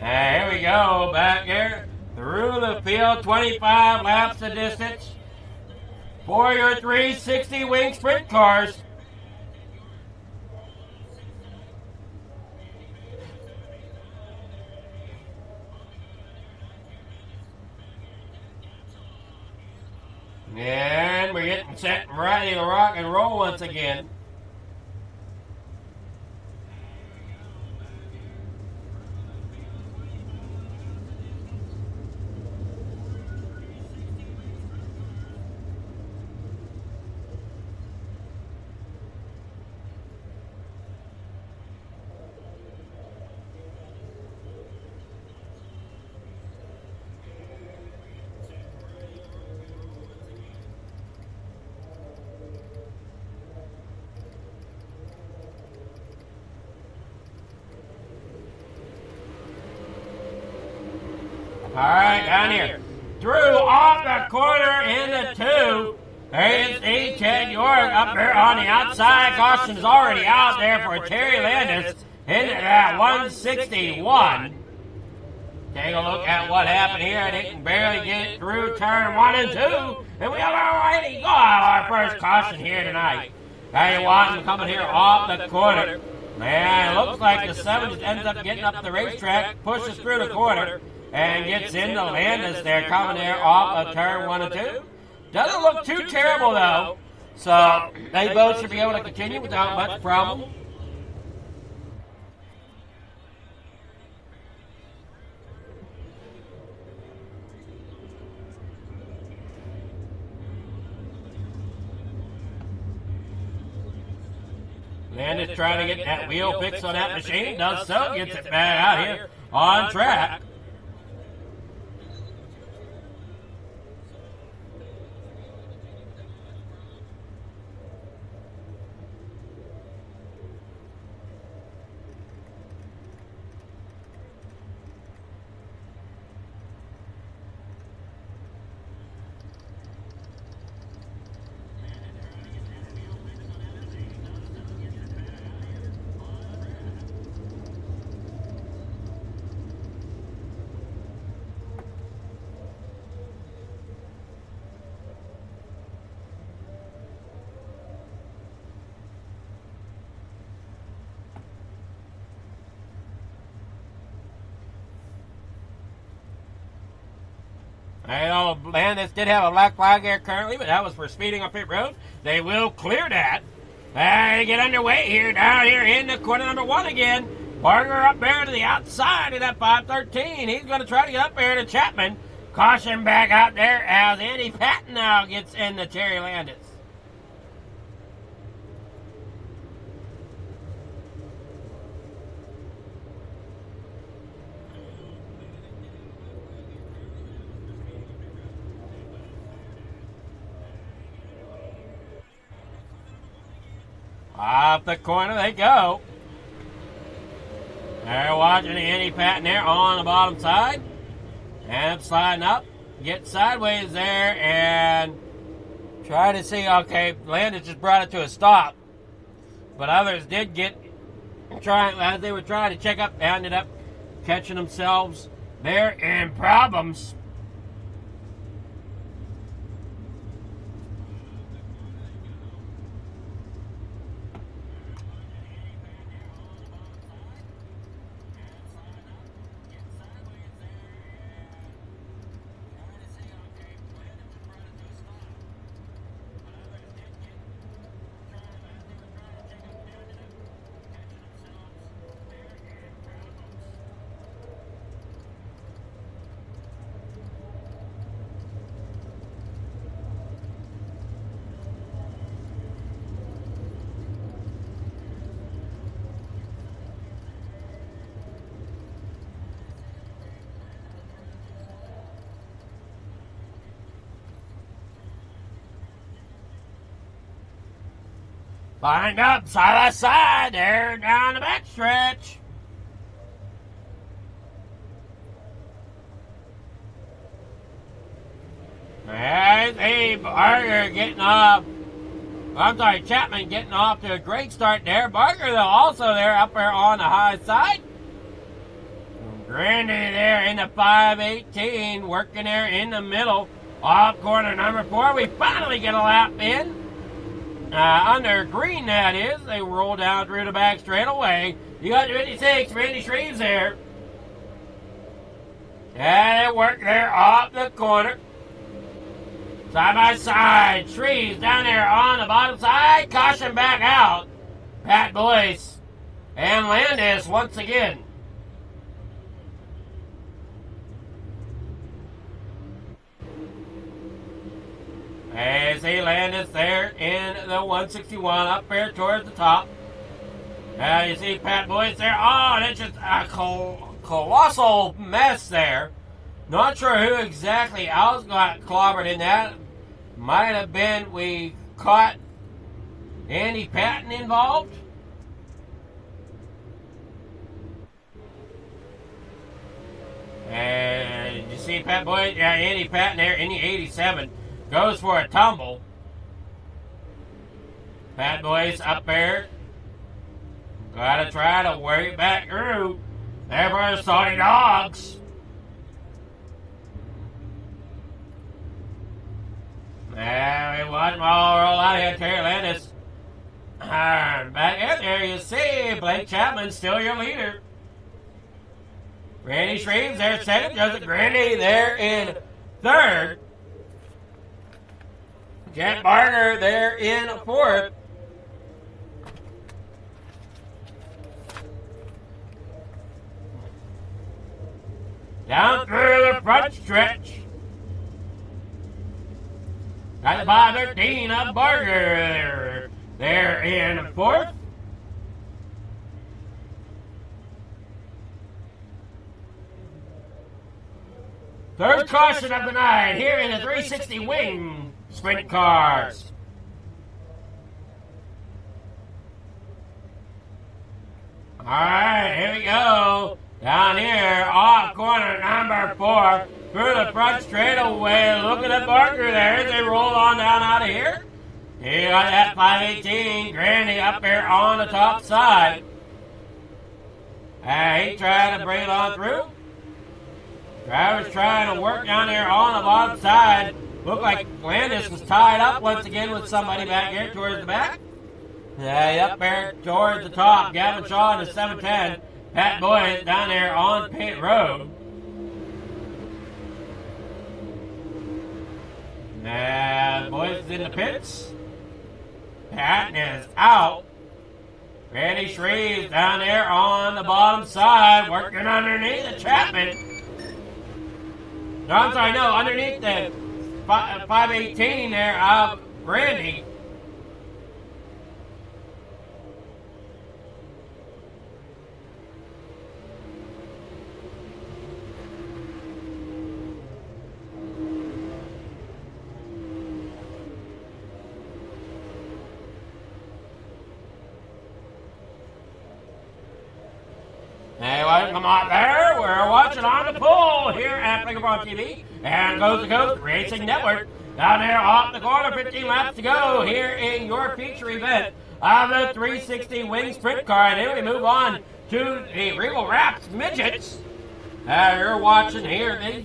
And here we go, back here through the field, 25 laps of distance for your 360 wing sprint cars. And we're getting set and ready to rock and roll once again. All right, down here. Through off the corner into two. There is E. Ted York up there on the outside. Caution's already out there for Terry Landis into that 161. Take a look at what happened here. They can barely get it through turn 1 and 2. And we have already got our first caution here tonight. Barry Watson coming here off the corner. Man, it looks like the 7 just ends up getting up the racetrack, pushes through the corner, and gets into Landis there, coming there off of turn 1 and 2. Doesn't look too terrible, though. So they both should be able to continue without much problem. Landis trying to get that wheel fixed on that machine. Does so. Gets it back out here on track. I know Landis did have a black flag there currently, but that was for speeding on pit road. They will clear that. They get underway here, down here in the corner number 1 again. Barger up there to the outside of that 513. He's going to try to get up there to Chapman. Caution back out there as Andy Patton now gets into Terry Landis. Off the corner they go. They're watching Andy Patton there on the bottom side. And sliding up. Get sideways there and try to see. Okay, Landis just brought it to a stop. But others did get, as they were trying to check up, ended up catching themselves there in problems. Lined up side by side there down the backstretch. There's Abe Barger getting off. Chapman getting off to a great start there. Barger, though, also there up there on the high side. Grandy there in the 518, working there in the middle. Off corner number 4. We finally get a lap in. Under green, that is. They roll down through the back straight away. You got 56, Randy Shreves there. And they work there off the corner. Side by side. Shreves down there on the bottom side. Caution back out. Pat Boyce and Landis once again. As he Landis there in the 161 up there towards the top. You see Pat Boyce there. Oh, that's just a colossal mess there. Not sure who exactly else got clobbered in that. Might have been we caught Andy Patton involved. And you see Pat Boyce, Andy Patton there in the 87. Goes for a tumble. Pat Boyce up there. Gotta try to work it back through. There for the Saudi Dogs. There we watch them all roll out here. Terry Landis. Back in there you see Blake Chapman still your leader. Randy Shreves there second. Joseph Grandy there in third. Jet Barger there in fourth. Down through the front stretch. Got the 513 of Barger there in fourth. Third caution of the night here in the 360 wing sprint cars. All right, here we go. Down here, off corner number 4, through the front straightaway. Look at the Barker there as they roll on down out of here. You got that 518, Grandy up there on the top side. He tried to bring it on through. Driver's trying to work down there on the bottom side. Looked like Landis was tied up once again with somebody back here towards the back. Up there towards the top. Gavin Shaw in the 710. Pat Boyce down there on pit road. Boys is in the pits. Patton is out. Randy Shreves down there on the bottom side, working underneath the Chapman. No, I'm sorry, no, underneath the 518 there of Randy. Anyway, come on there. We're watching on the pool here at Fingerprint TV and Coast2Coast Racing Network. Down there off the corner, 15 laps to go here in your feature event of the 360 Wing Sprint Car. And then we move on to the Regal Wraps Midgets. You're watching here these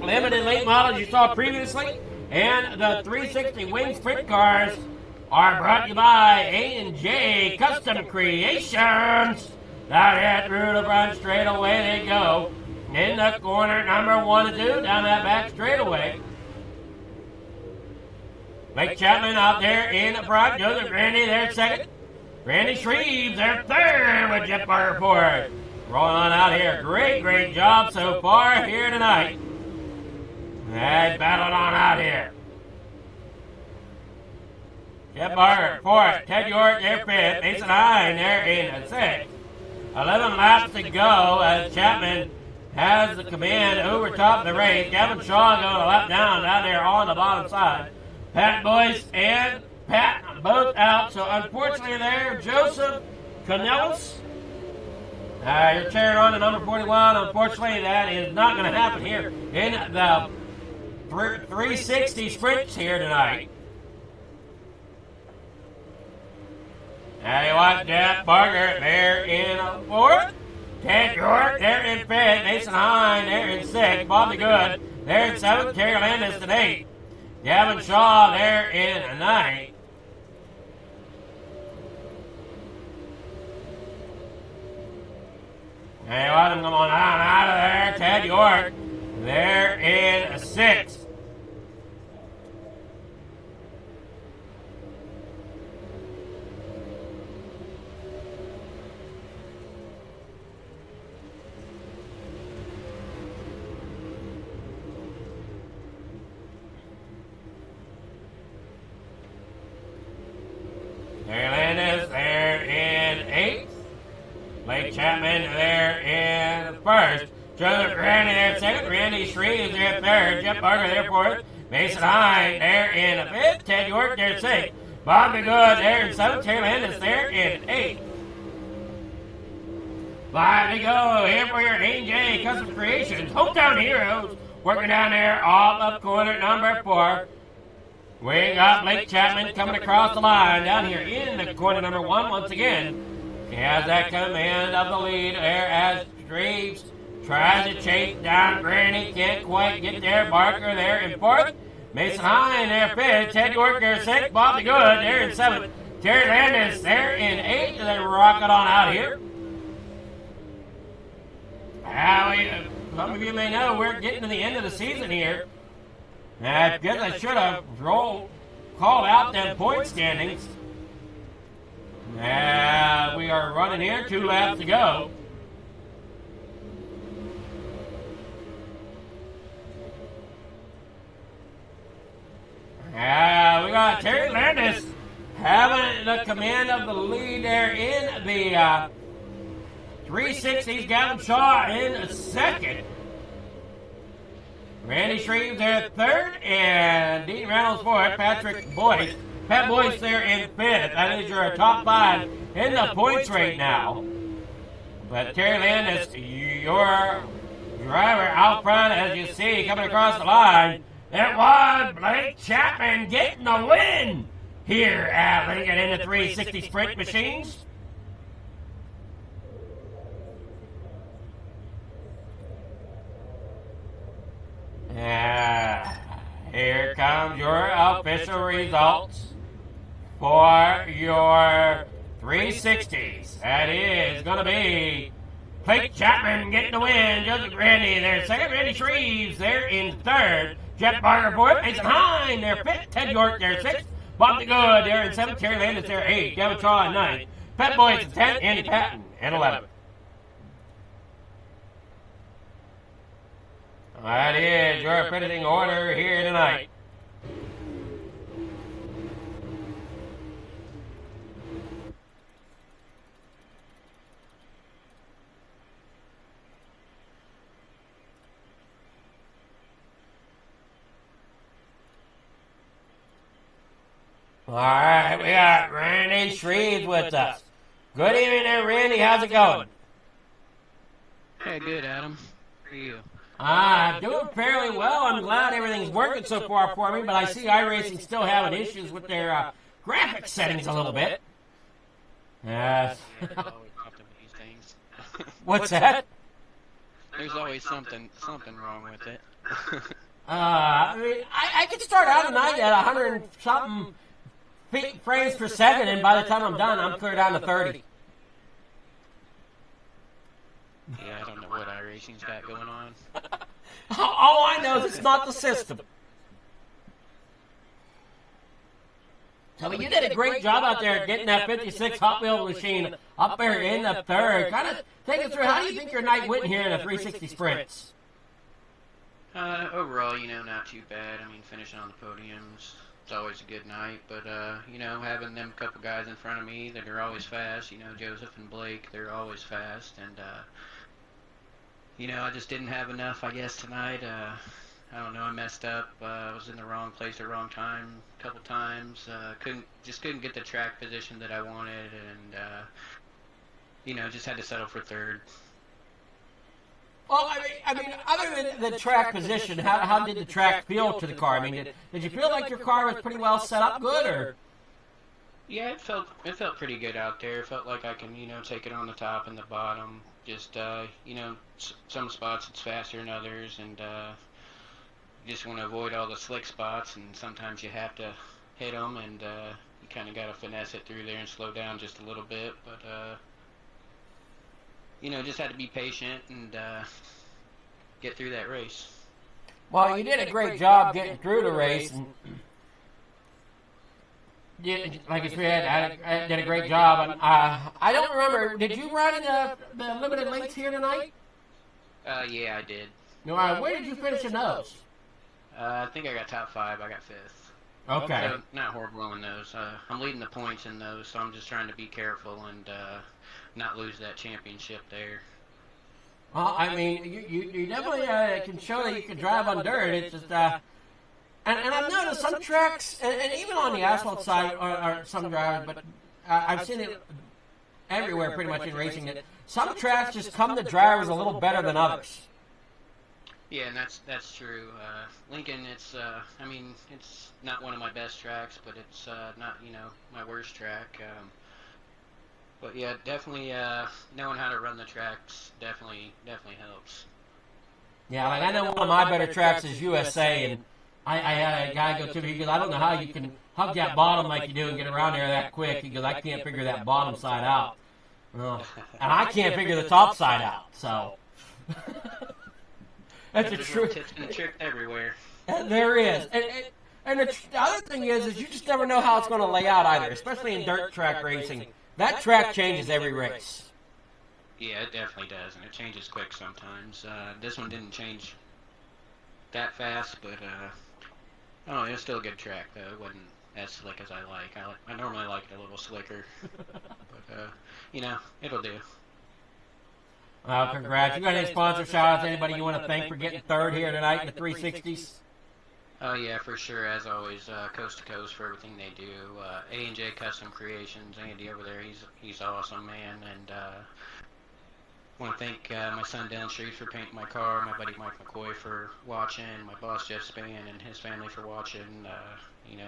limited late models you saw previously. And the 360 Wing Sprint Cars are brought to you by A&J Custom Creations. Down here through the front straightaway they go. In the corner, number 1 and 2, down that back straightaway. Blake Chapman out there in the front. Joseph Randy there second. Randy Shreves there third with Jeff Barker fourth. Rolling on out here. Great job so far here tonight. They battled on out here. Jeff Barker fourth. Ted York there fifth. Mason Hine there in the sixth. 11 laps to go as Chapman has the command over top of the race. Gavin Shaw going a lap down there on the bottom side. Pat Boyce and Pat both out. So unfortunately there, Joseph Canellis. You're cheering on to number 41. Unfortunately, that is not going to happen here in the 360 sprints here tonight. Now you watch Jeff Barker there in fourth. Ted York there in fifth. Mason Hine there in sixth. Bobby Good there in seventh. Terry Landis in eighth. Gavin Shaw there in ninth. Now you watch him come on out of there. Ted York there in sixth. Terry Landis there in eighth. Blake Chapman there in first. Joseph Randy there second. Randy Shreves there third. Jeff Barker there fourth. Mason Hine there in fifth. Ted York there sixth. Bobby Good there in seventh. Terry Landis there in eighth. 5 to go here for your A&J Custom Creations. Hometown Heroes working down there off up corner number 4. We got Blake Chapman coming across the line down here in the corner number 1 once again. He has that command of the lead there as Shreves tries to chase down Granny. Can't quite get there. Barker there in 4th. Mason Hine there 5th. Ted York there 6th. Bobby Good there in 7th. Terry Landis there in 8th. And they're rocking on out here. Some of you may know we're getting to the end of the season here. I guess I should have called out them point standings. We are running here, 2 laps to go. We got Terry Landis having the command of the lead there in the 360s. Gavin Shaw in second. Randy Shreves there 3rd, and Dean Reynolds 4th. Pat Boyce there in 5th. That is your top 5 in the points right now. But Terry Landis, your driver out front, as you see, coming across the line. It was Blake Chapman getting the win here at Lincoln in the 360 Sprint Machines. Here comes your official results for your 360s. That is going to be Blake Chapman getting the win. Joseph Randy there 2nd. Randy Shreves there in 3rd. Jeff Barger fourth, Mason Hine there fifth, Ted York there sixth, Bob the Good there in seventh, Terry Landis there eighth, Gavin Shaw in ninth, Pet Boys in 10th, Andy Patton in 11th. That is your finishing order here tonight. All right, we got Randy Shreves with us. Good evening there, Randy. How's it going? Hey, good, Adam. How are you? Doing fairly well. I'm glad everything's working so far for me, but I see iRacing still having issues with their graphics settings a little bit. Yes. There's always something with these things. What's that? There's always something wrong with it. I mean, I could start out tonight at 100 and something frames per second, and by the time I'm done, I'm clear down to 30. Yeah, I don't know what iRacing's got going on. All I know is it's not the system. So you did a great job out there getting that 56 Hot Wheels machine up there in the third. Kind of take us through, how do you think your night went here in the 360 sprints? Overall, not too bad. I mean, finishing on the podiums, it's always a good night. But, having them couple guys in front of me that are always fast, Joseph and Blake, they're always fast. And, I just didn't have enough, I guess, tonight. I don't know, I messed up. I was in the wrong place at the wrong time a couple times. Couldn't get the track position that I wanted. And, just had to settle for third. Well, I mean, other than the track position, how did the track feel to the car? I mean, did you feel like your car was pretty well set up good, or? Yeah, it felt pretty good out there. It felt like I can, take it on the top and the bottom. Just, some spots it's faster than others, and you just want to avoid all the slick spots, and sometimes you have to hit them, and you kind of got to finesse it through there and slow down just a little bit, but just had to be patient and get through that race. Well, you did a great job getting through the race. And like I said, I did a great job. And, I don't remember, did you ride in the limited lates here tonight? Yeah, I did. No, where did you finish in those? I think I got top 5. I got 5th. Okay. So, not horrible in those. I'm leading the points in those, so I'm just trying to be careful and not lose that championship there. Well, I mean, you definitely can show that you can drive on dirt. It's just, and I've noticed some tracks, and even on the asphalt side, are some drivers, but I've seen it everywhere pretty much in racing, that some tracks just come to drivers a little better than others. Yeah, and that's true. Lincoln, it's not one of my best tracks, but it's not my worst track. But yeah, definitely knowing how to run the tracks definitely helps. Yeah, like I know one of my better tracks is USA, and I had a guy go to me, he goes, I don't know how you can hug that bottom like you do and get around there that quick. He goes, I can't figure that bottom side out. Well, and I can't figure the top side out, so. That's a true. Tips and tricks everywhere. There is. And the other thing is you just never know how it's going to lay out either, especially in dirt track racing. That track changes every race. Yeah, it definitely does, and it changes quick sometimes. This one didn't change that fast, but it was still a good track, though. It wasn't as slick as I like. I normally like it a little slicker, but it'll do. Well, congrats. You got any sponsor shout-outs? Anybody you want to thank for getting third here tonight in the 360s? Oh, yeah, for sure. As always, Coast to Coast for everything they do. A&J Custom Creations, Andy over there, he's awesome, man. And want to thank my son Dylan Shreves for painting my car, my buddy Mike McCoy for watching, my boss Jeff Spann and his family for watching,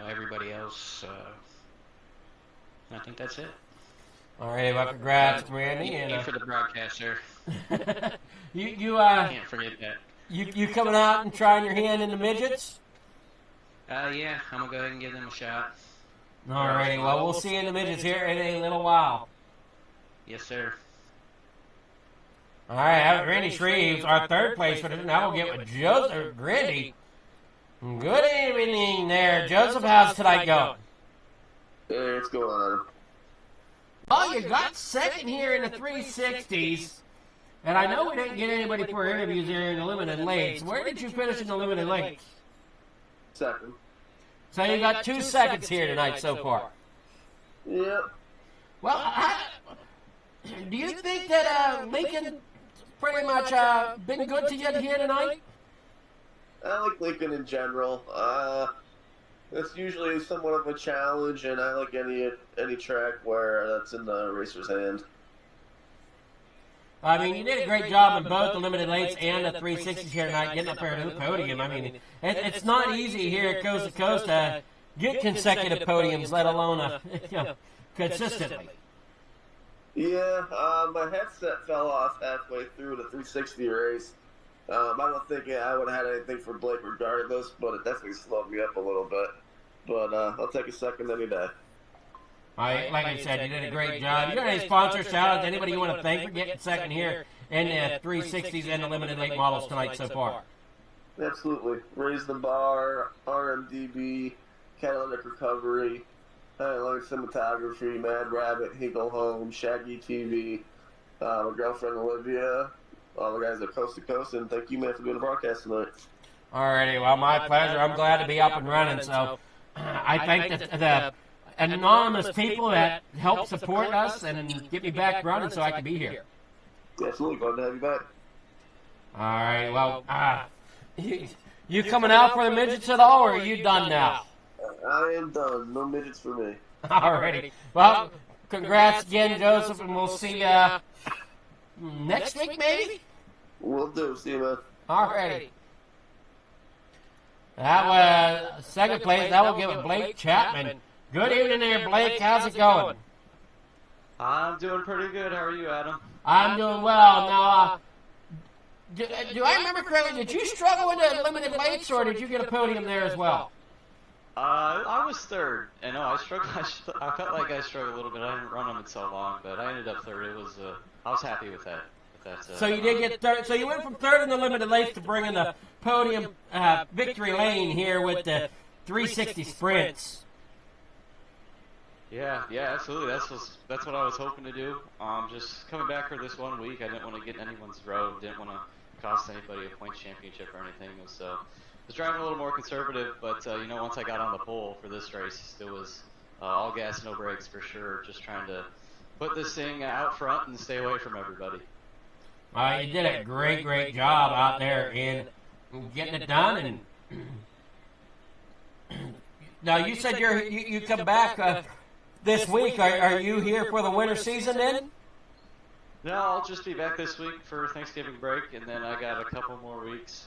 everybody else. I think that's it. All right, well, congrats, Randy. Thank you for the broadcast, sir. You Can't forget that. You coming out and trying your hand in the midgets? Yeah, I'm going to go ahead and give them a shot. All righty, well, we'll see you in the midgets here in a little while. Yes, sir. All right, Randy Shreves, our third place for the now we'll get with Joseph Grindy. Good evening there, Joseph. How's tonight going? Hey, what's going on? Well, you got second here in the 360s, and I know we didn't get anybody for interviews here in the limited lates. Where did you finish in the limited lates? Second. So you got 2 seconds here tonight so far. Yep. Well, do you think that Lincoln pretty much been good to you here tonight? I like Lincoln in general. It's usually somewhat of a challenge, and I like any track where that's in the racer's hand. I mean, you did a great job in both the limited lates and the 360s here tonight, getting up there to the podium. I mean, it's not easy here at Coast to Coast to get consecutive podiums, let alone consistently. Yeah, my headset fell off halfway through the 360 race. I don't think I would have had anything for Blake regardless, but it definitely slowed me up a little bit. But I'll take a second any day. Like I said, you did a great job. You got any sponsor shout-outs? Anybody you want to thank for getting second here in the 360s and the limited late models tonight so far? Absolutely. Raise the Bar, RMDB, Catalytic Recovery, Like Cinematography, Mad Rabbit, Hinkle Home, Shaggy TV, my girlfriend Olivia, all the guys at Coast to Coast, and thank you, man, for doing the broadcast tonight. Alrighty, well, my pleasure. I'm glad to be up and running. So I thank the anonymous people that help support us and get me back running so I can be here. Absolutely, glad to have you back. Alright, well, you coming out for the midgets at all, or are you done now? I am done. No midgets for me. Alrighty. Well, congrats again, Joseph, and we'll see you next week, maybe? Will do. See you, man. Alrighty. That was second place. That will give it Blake Chapman. Good evening there, Blake. How's it going? I'm doing pretty good. How are you, Adam? I'm doing well. Now, do I remember correctly, did you struggle in the limited lates, or did you get a podium there as well? I was third, and no, I struggled. I felt like I struggled a little bit. I didn't run them in so long, but I ended up third. It was, I was happy with that. So you did get third. So you went from third in the limited lates to bringing the podium victory lane here with the 360 sprints. Yeah, absolutely. That's what I was hoping to do. Just coming back for this 1 week, I didn't want to get in anyone's road. Didn't want to cost anybody a point championship or anything. So was driving a little more conservative, but once I got on the pole for this race, it was all gas, no brakes for sure. Just trying to put this thing out front and stay away from everybody. You did a great job out there in getting it done. And now you said you come back this week. Are you here for the winter season then? No, I'll just be back this week for Thanksgiving break, and then I got a couple more weeks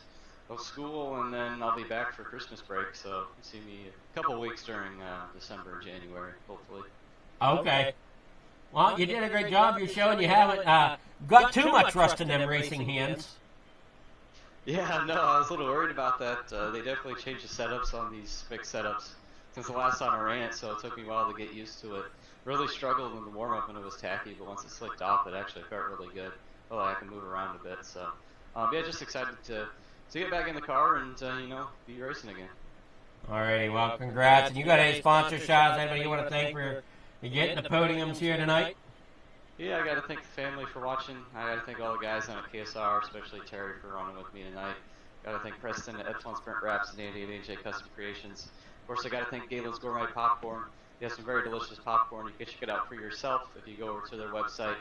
of school, and then I'll be back for Christmas break. So you'll see me a couple weeks during December and January, hopefully. Okay. Well, you did a great job. You're showing you haven't got too much rust in them racing hands. Yeah, no, I was a little worried about that. They definitely changed the setups on these fixed setups since the last time I ran it, so it took me a while to get used to it. Really struggled in the warm-up when it was tacky, but once it slicked off, it actually felt really good. Well, I can move around a bit, so yeah, just excited to get back in the car and be racing again. Alrighty, well, congrats. And you got any sponsor shots? Anybody you want to thank for getting the podiums here tonight? Yeah, I got to thank the family for watching. I got to thank all the guys down at KSR, especially Terry for running with me tonight. Got to thank Preston at Epsilon Sprint Wraps and Andy at AJ Custom Creations. Of course, I got to thank Galen's Gourmet Popcorn. They have some very delicious popcorn. You can check it out for yourself if you go over to their website.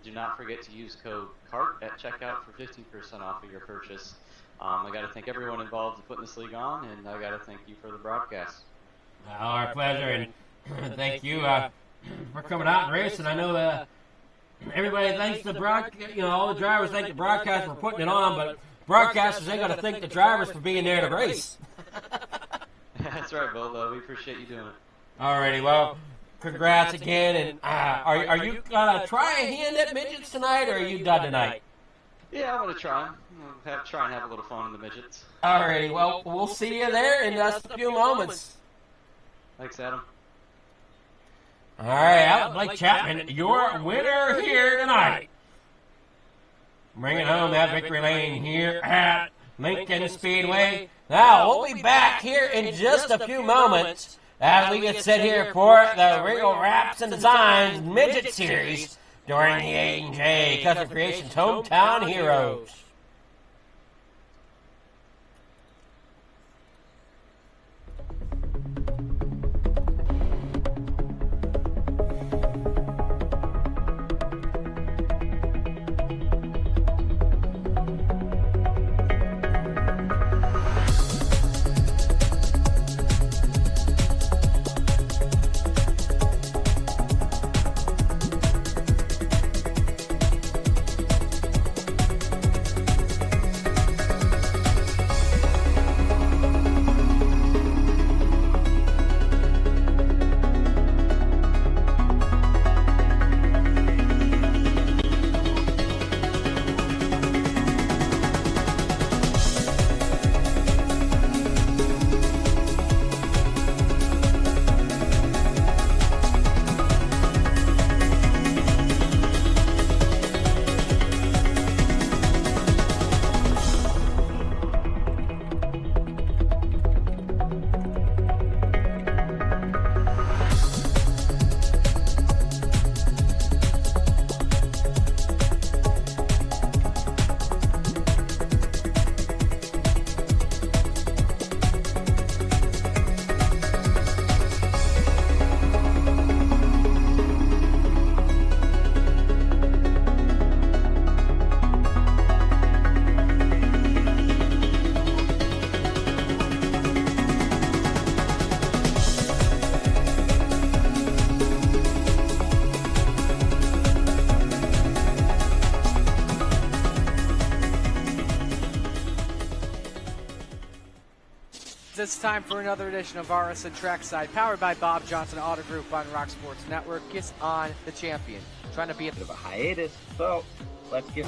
Do not forget to use code CART at checkout for 15% off of your purchase. I got to thank everyone involved in putting this league on, and I got to thank you for the broadcast. Our pleasure, and thank you for coming out and racing. I know everybody thanks the all the drivers thank the broadcasters for putting it on, but broadcasters ain't got to thank the drivers for being there to race. That's right, Bill. We appreciate you doing it. Alrighty, well, congrats again. And are you gonna try a hand at midgets tonight, or are you done tonight? Yeah, I'm gonna try. Try and have a little fun in the midgets. Alrighty, well, we'll see you there in just a few moments. Thanks, Adam. All right, Blake Chapman, your winner here tonight. Bringing home that victory lane here at Lincoln Speedway. Now, we'll be back here in just a few moments as we get set here for the Regal Wraps and Designs Midget Series during the A&J Custom Creations Hometown Heroes. It's time for another edition of RSN Trackside, powered by Bob Johnson Auto Group on Rock Sports Network. Gets on the champion. Trying to be a bit of a hiatus, so let's get.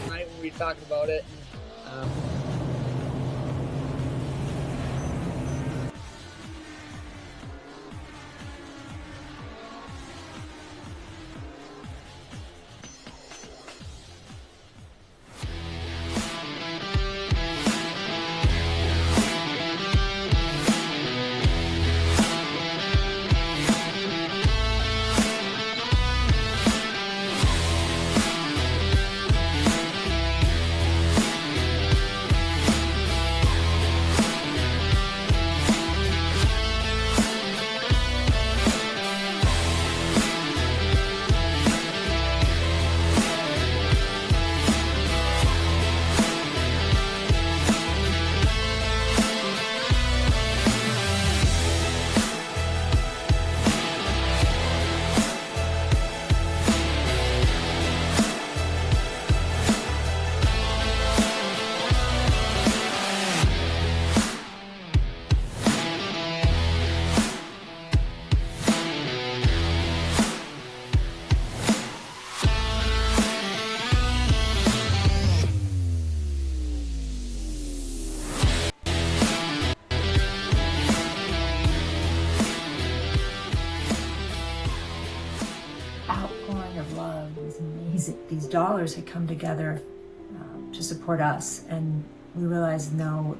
Right when we talked about it. These dollars had come together to support us, and we realized no,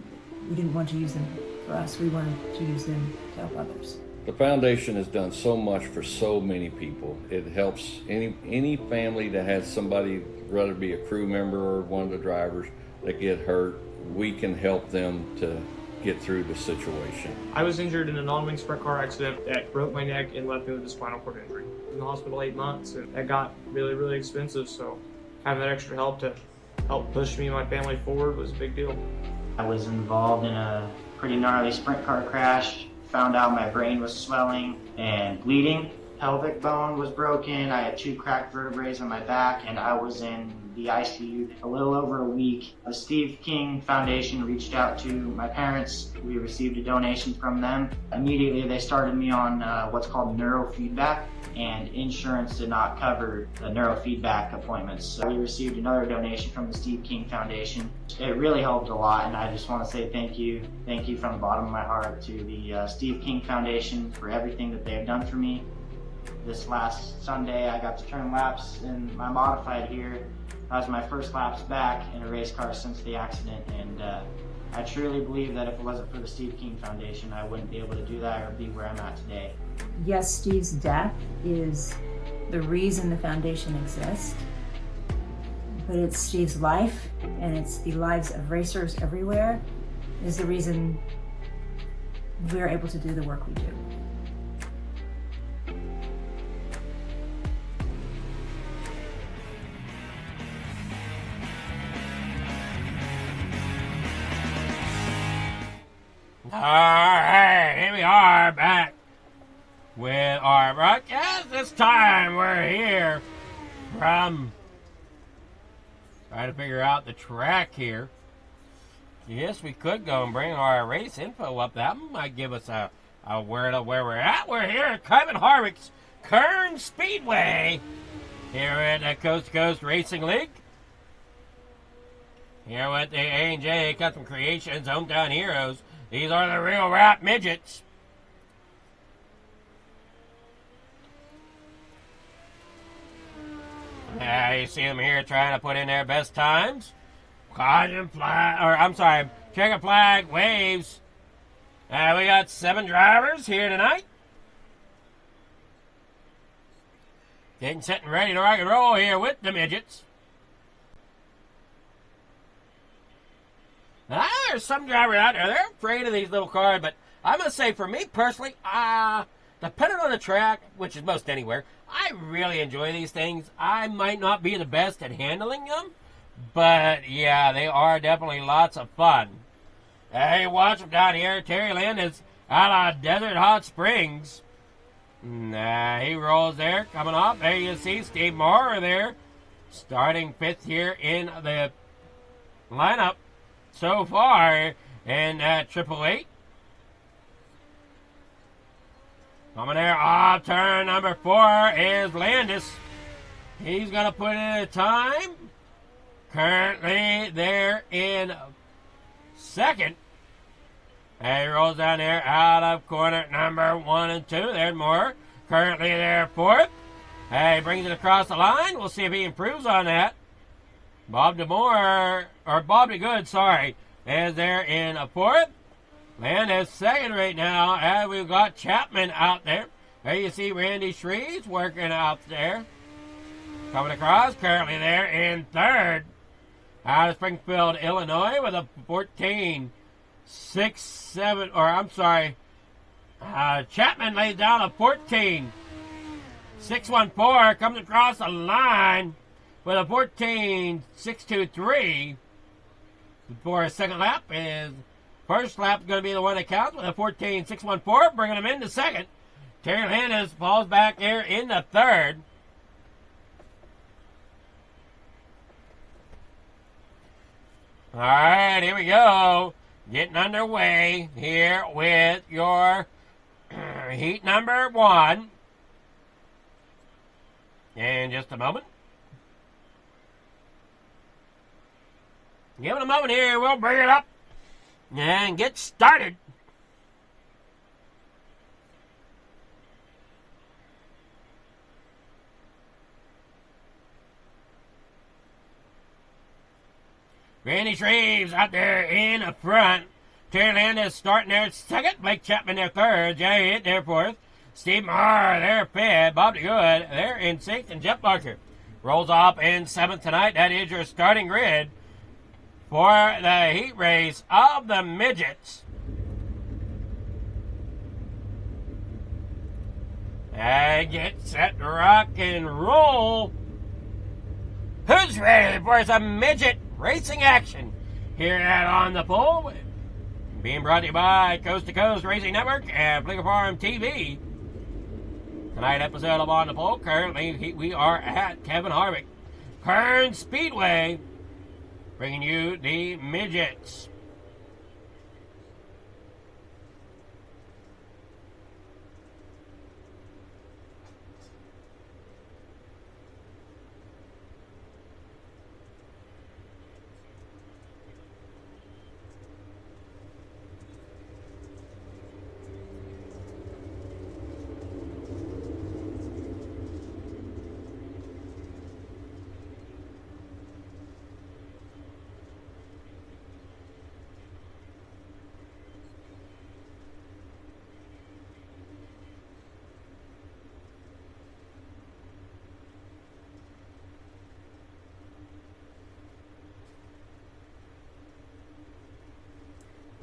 we didn't want to use them for us. We wanted to use them to help others. The foundation has done so much for so many people. It helps any family that has somebody, whether it be a crew member or one of the drivers, that get hurt. We can help them to get through the situation. I was injured in a non-wing sprint car accident that broke my neck and left me with a spinal cord injury. I was in the hospital 8 months, and that got really, really expensive, so having that extra help to help push me and my family forward was a big deal. I was involved in a pretty gnarly sprint car crash, found out my brain was swelling and bleeding. Pelvic bone was broken, I had 2 cracked vertebrae on my back, and I was in the ICU a little over a week. The Steve King Foundation reached out to my parents. We received a donation from them. Immediately they started me on what's called neurofeedback, and insurance did not cover the neurofeedback appointments. So we received another donation from the Steve King Foundation. It really helped a lot, and I just want to say thank you from the bottom of my heart to the Steve King Foundation for everything that they have done for me. This last Sunday, I got to turn laps in my modified here. That was my first laps back in a race car since the accident, and I truly believe that if it wasn't for the Steve King Foundation, I wouldn't be able to do that or be where I'm at today. Yes, Steve's death is the reason the foundation exists, but it's Steve's life and it's the lives of racers everywhere is the reason we're able to do the work we do. All right, here we are back with our broadcast. This time we're here from trying to figure out the track here. Yes, we could go and bring our race info up. That might give us a word of where we're at. We're here at Kevin Harvick's Kern Speedway here at the Coast2Coast Racing League. Here with the A&J Custom Creations Hometown Heroes. These are the real rap midgets. You see them here trying to put in their best times. Checkered flag waves. We got 7 drivers here tonight. Getting set and ready to rock and roll here with the midgets. There's some drivers out there, they're afraid of these little cars, but I must say, for me personally, depending on the track, which is most anywhere, I really enjoy these things. I might not be the best at handling them, but yeah, they are definitely lots of fun. Hey, watch them down here. Terry Landis out of Desert Hot Springs. He rolls there, coming up. There you see Steve Moore there, starting 5th here in the lineup so far in Triple Eight. Coming there off turn number 4 is Landis. He's going to put in a time. Currently there in 2nd. He rolls down there out of corner number 1 and 2. There's Moore. Currently there 4th. He brings it across the line. We'll see if he improves on that. Bob DeGood, sorry, is there in a 4th. Landis 2nd right now, and we've got Chapman out there. There you see Randy Shreves working out there. Coming across, currently there in 3rd. Out of Springfield, Illinois with a 14.67, Chapman lays down a 14.614, comes across the line with a 14.623 for his second lap. His first lap is going to be the one that counts with a 14.614, bringing him into 2nd. Terry Landis falls back there into 3rd. All right, here we go. Getting underway here with your heat number 1. In just a moment. Give it a moment here. We'll bring it up and get started. Randy Shreves out there in the front. Terry Landis starting there 2nd. Blake Chapman there 3rd. Jerry Hitt there 4th. Steve Marr there 5th. Bob DeGood there in 6th. And Jeff Barker rolls off in 7th tonight. That is your starting grid for the heat race of the midgets. And get set to rock and roll. Who's ready for some midget racing action here at On the Pole? Being brought to you by Coast2Coast Racing Network and Flicker Farm TV. Tonight episode of On the Pole. Currently we are at Kevin Harvick Kern Speedway, bringing you the midgets.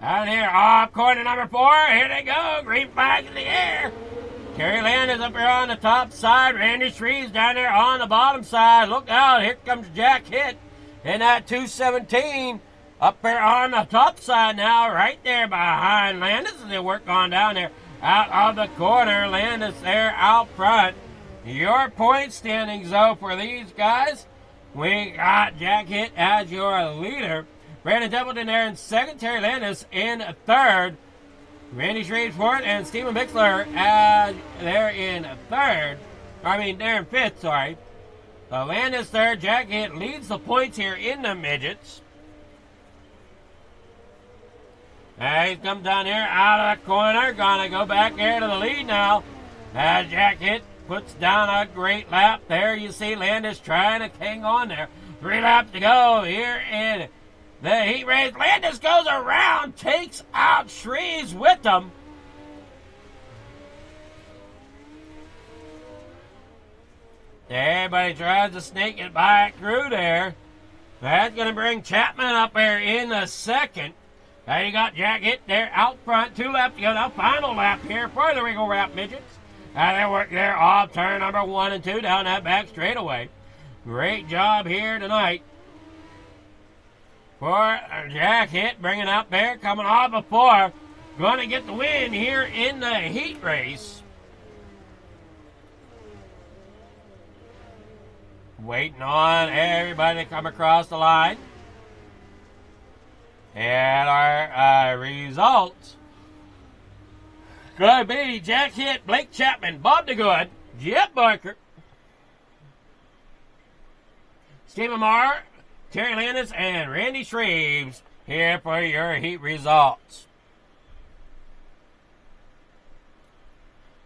Down here, off corner number 4. Here they go. Green flag in the air. Terry Landis up here on the top side. Randy Shreves down there on the bottom side. Look out. Here comes Jack Hitt in that 217. Up there on the top side now. Right there behind Landis. And they work on down there. Out of the corner. Landis there out front. Your point standings, though, for these guys. We got Jack Hitt as your leader. Brandon Templeton there in second. Terry Landis in third. Randy Shreves fourth. And Steven Bixler there in third. They're in fifth, sorry. Landis third. Jack Hitt leads the points here in the midgets. He's come down here out of the corner. Gonna go back there to the lead now. As Jack Hitt puts down a great lap. There you see Landis trying to hang on there. 3 laps to go here in the heat race. Landis goes around, takes out Shreves with him. Everybody tries to sneak it back through there. That's going to bring Chapman up there in the second. Now you got Jack Hitt there out front. 2 laps to go. Now final lap here for the Regal Wrap Midgets. They work there off turn number 1 and 2 down that back straightaway. Great job here tonight for Jack Hitt, bringing up there, coming off of 4. Going to get the win here in the heat race. Waiting on everybody to come across the line. And our results could be Jack Hitt, Blake Chapman, Bob DeGood, Jeff Barker, Stephen Marr, Terry Landis, and Randy Shreves here for your heat results.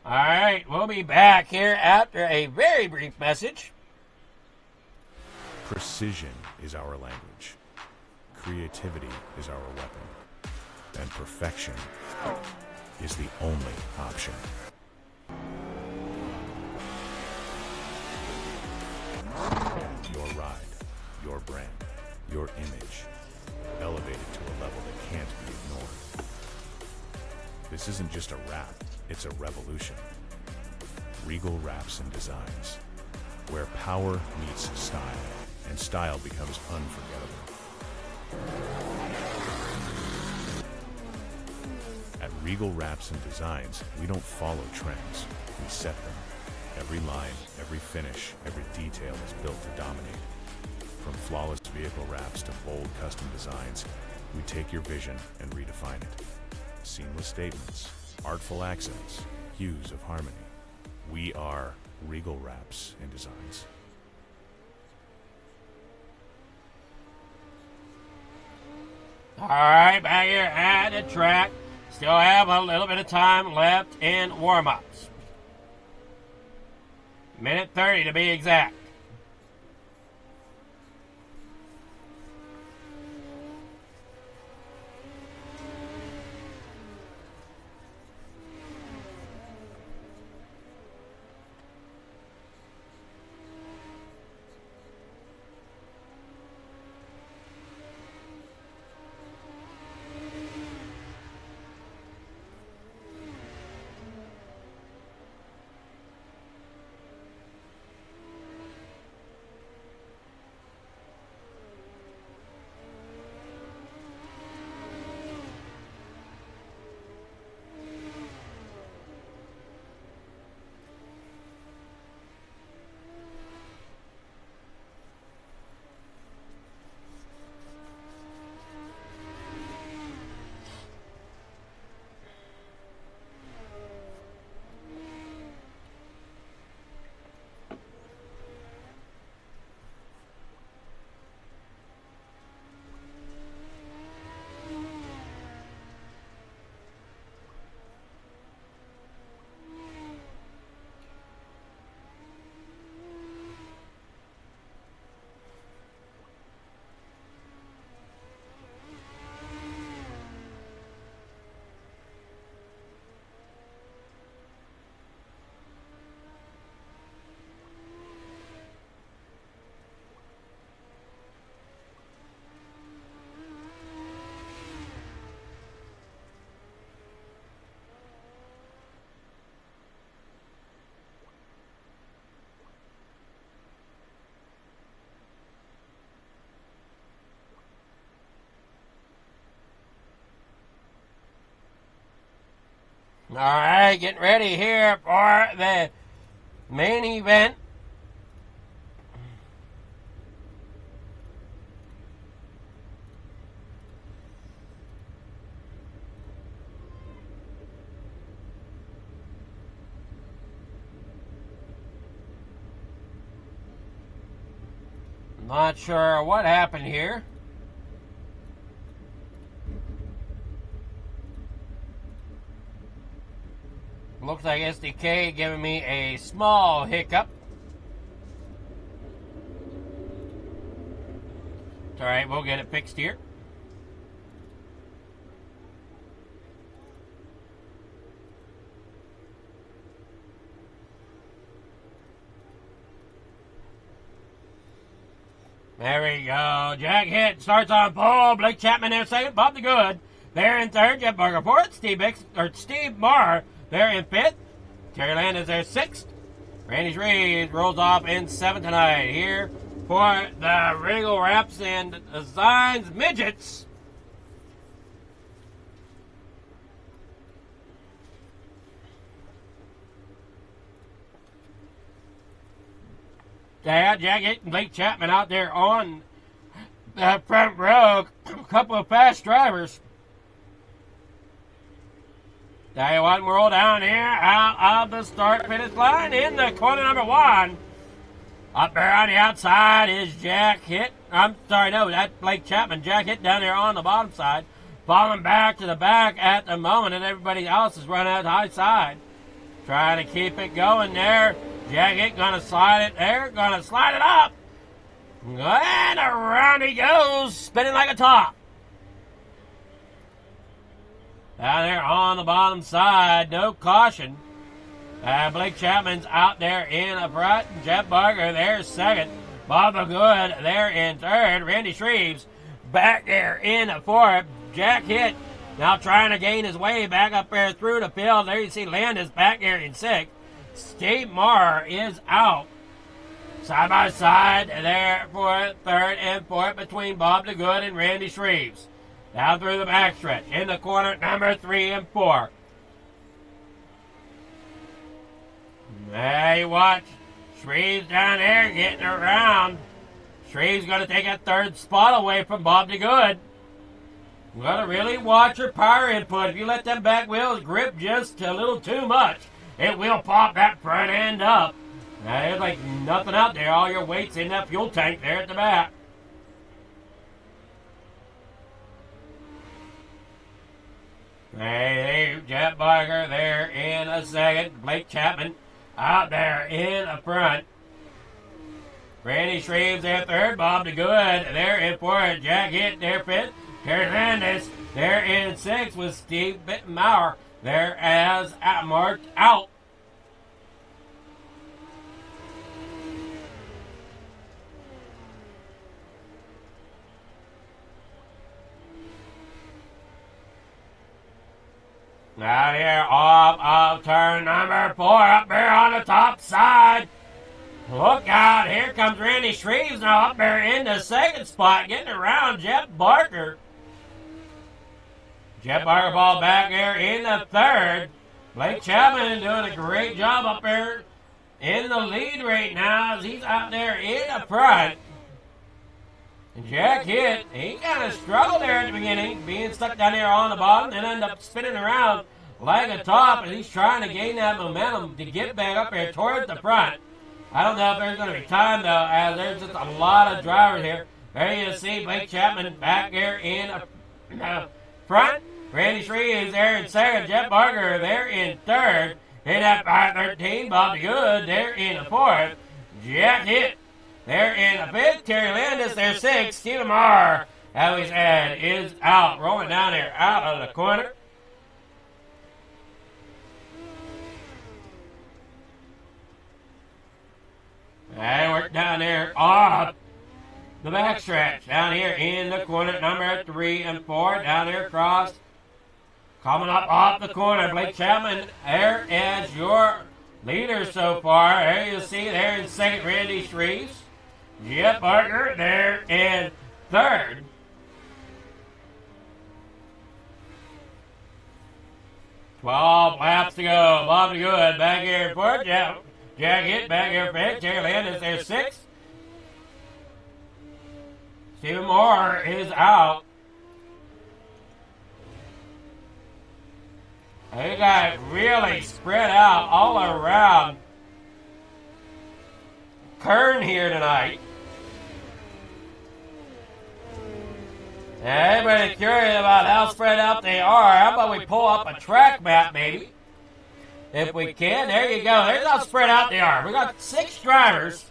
All right, we'll be back here after a very brief message. Precision is our language. Creativity is our weapon. And perfection is the only option. Your ride, your brand, your image, elevated to a level that can't be ignored. This isn't just a wrap, it's a revolution. Regal Wraps and Designs, where power meets style, and style becomes unforgettable. At Regal Wraps and Designs, we don't follow trends, we set them. Every line, every finish, every detail is built to dominate. From flawless vehicle wraps to bold custom designs, we take your vision and redefine it. Seamless statements, artful accents, hues of harmony. We are Regal Wraps and Designs. All right, back here at the track. Still have a little bit of time left in warm-ups. Minute 30 to be exact. All right, getting ready here for the main event. Not sure what happened here. Looks like SDK giving me a small hiccup. It's alright, we'll get it fixed here. There we go. Jack Hitt starts on pole. Blake Chapman there second. Bob the Good there in third. Jeff Barker fourth. Steve Marr there in fifth. Terry Landis there sixth. Randy Reeves rolls off in seventh tonight here for the Regal Wraps and Designs Midgets. Jack Hitt and Blake Chapman out there on the front row. A couple of fast drivers. Tell you what, we'll roll down here out of the start finish line in the corner number one. Up there on the outside is Jack Hitt. I'm sorry, no, that's Blake Chapman. Jack Hitt down there on the bottom side. Falling back to the back at the moment, and everybody else is running out the high side. Trying to keep it going there. Jack Hitt gonna slide it there, gonna slide it up. And around he goes, spinning like a top. Down there on the bottom side, no caution. Blake Chapman's out there in the front. Jeff Barker there second. Bob the Good there in third. Randy Shreves back there in the fourth. Jack Hitt now trying to gain his way back up there through the field. There you see Landis back there in sixth. Steve Marr is out. Side by side there for third and fourth between Bob the Good and Randy Shreves. Down through the backstretch in the corner number 3 and 4. There you watch. Shreves down there getting around. Shreves going to take a third spot away from Bob the Good. You got to really watch your power input. If you let them back wheels grip just a little too much, it will pop that front end up. Now, there's like nothing out there. All your weight's in that fuel tank there at the back. Hey, Jeff Barker there in a second. Blake Chapman out there in the front. Randy Shreves there third. Bob the Good there in fourth. Jack Hitt there fifth. Terry Landis there in sixth with Steve Bittenmauer there as marked out. Out here off of turn number 4 up there on the top side. Look out, here comes Randy Shreves now up there in the second spot, getting around Jeff Barker. Jeff Barker ball back there in the third. Blake Chapman doing a great job up there in the lead right now as he's out there in the front. And Jack Hitt, he kind of struggled there at the beginning, being stuck down there on the bottom, and ended up spinning around like a top, and he's trying to gain that momentum to get back up there towards the front. I don't know if there's going to be time, though, as there's just a lot of drivers here. There you see Blake Chapman back there in front. Randy Shreves there in second. Jeff Barker there in third. In that 513, Bob the Good there in the fourth. Jack Hitt there in the fifth. Terry Landis there sixth. Stephen Marr, as we said, is out. Rolling down there out of the corner. And we're down there off the backstretch. Down here in the corner number 3 and 4. Down there across. Coming up off the corner. Blake Chapman there as your leader so far. There you see there in second Randy Shreves. Jeff Barker there in third. 12 laps to go. Bobby Good back here for Jack Hit back here for Ed. Terry Landis there 6th. Stephen Moore is out. They got really spread out all around Kern here tonight. Everybody's curious about how spread out they are. How about we pull up a track map, maybe? If we can. There you go. There's how spread out they are. We got 6 drivers,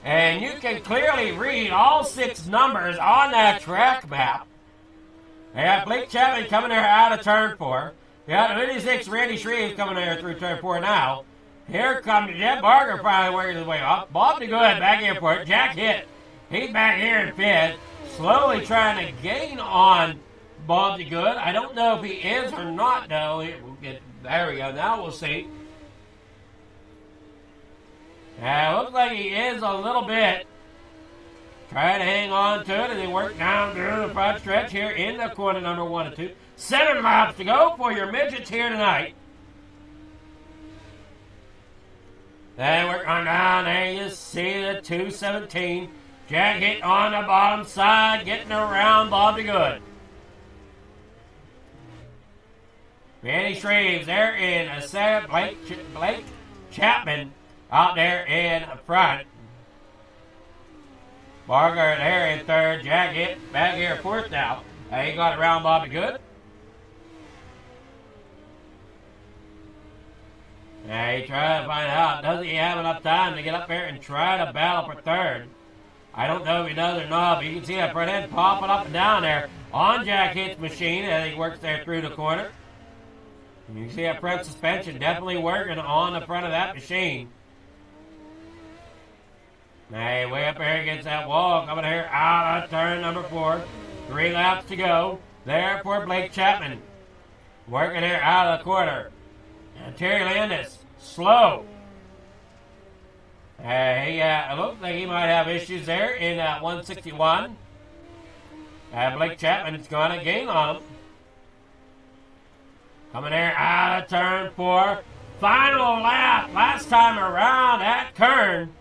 and you can clearly read all 6 numbers on that track map. They got Blake Chapman coming there out of turn 4. We got 56 Randy Shreve coming there through turn 4 now. Here comes Jeff Barker finally working his way up. Bob DeGood back here for it. Jack Hit. He's back here in 5th. Slowly trying to gain on Bob DeGood. I don't know if he is or not, though. There we go. Now we'll see. Looks like he is a little bit. Trying to hang on to it as they work down through the front stretch here in the corner number 1 and 2. 7 laps to go for your midgets here tonight. Then we're going down there. You see the 217. Jack Hit on the bottom side, getting around Bob DeGood. Randy Shreves there in a second. Blake Chapman out there in front. Barker there in 3rd. Jack Hit back here 4th now. He got around Bob DeGood. He tried to find out, does he have enough time to get up there and try to battle for 3rd? I don't know if he does or not, but you can see that front end popping up and down there on Jack Hit's machine as he works there through the corner. You can see that front suspension definitely working on the front of that machine. Hey, way up there against that wall, coming here out of turn number 4. 3 laps to go. There for Blake Chapman. Working here out of the corner. And Terry Landis, slow. It looks like he might have issues there in 161. Blake Chapman is going to gain on him. Coming there out of turn 4. Final lap last time around at Kern.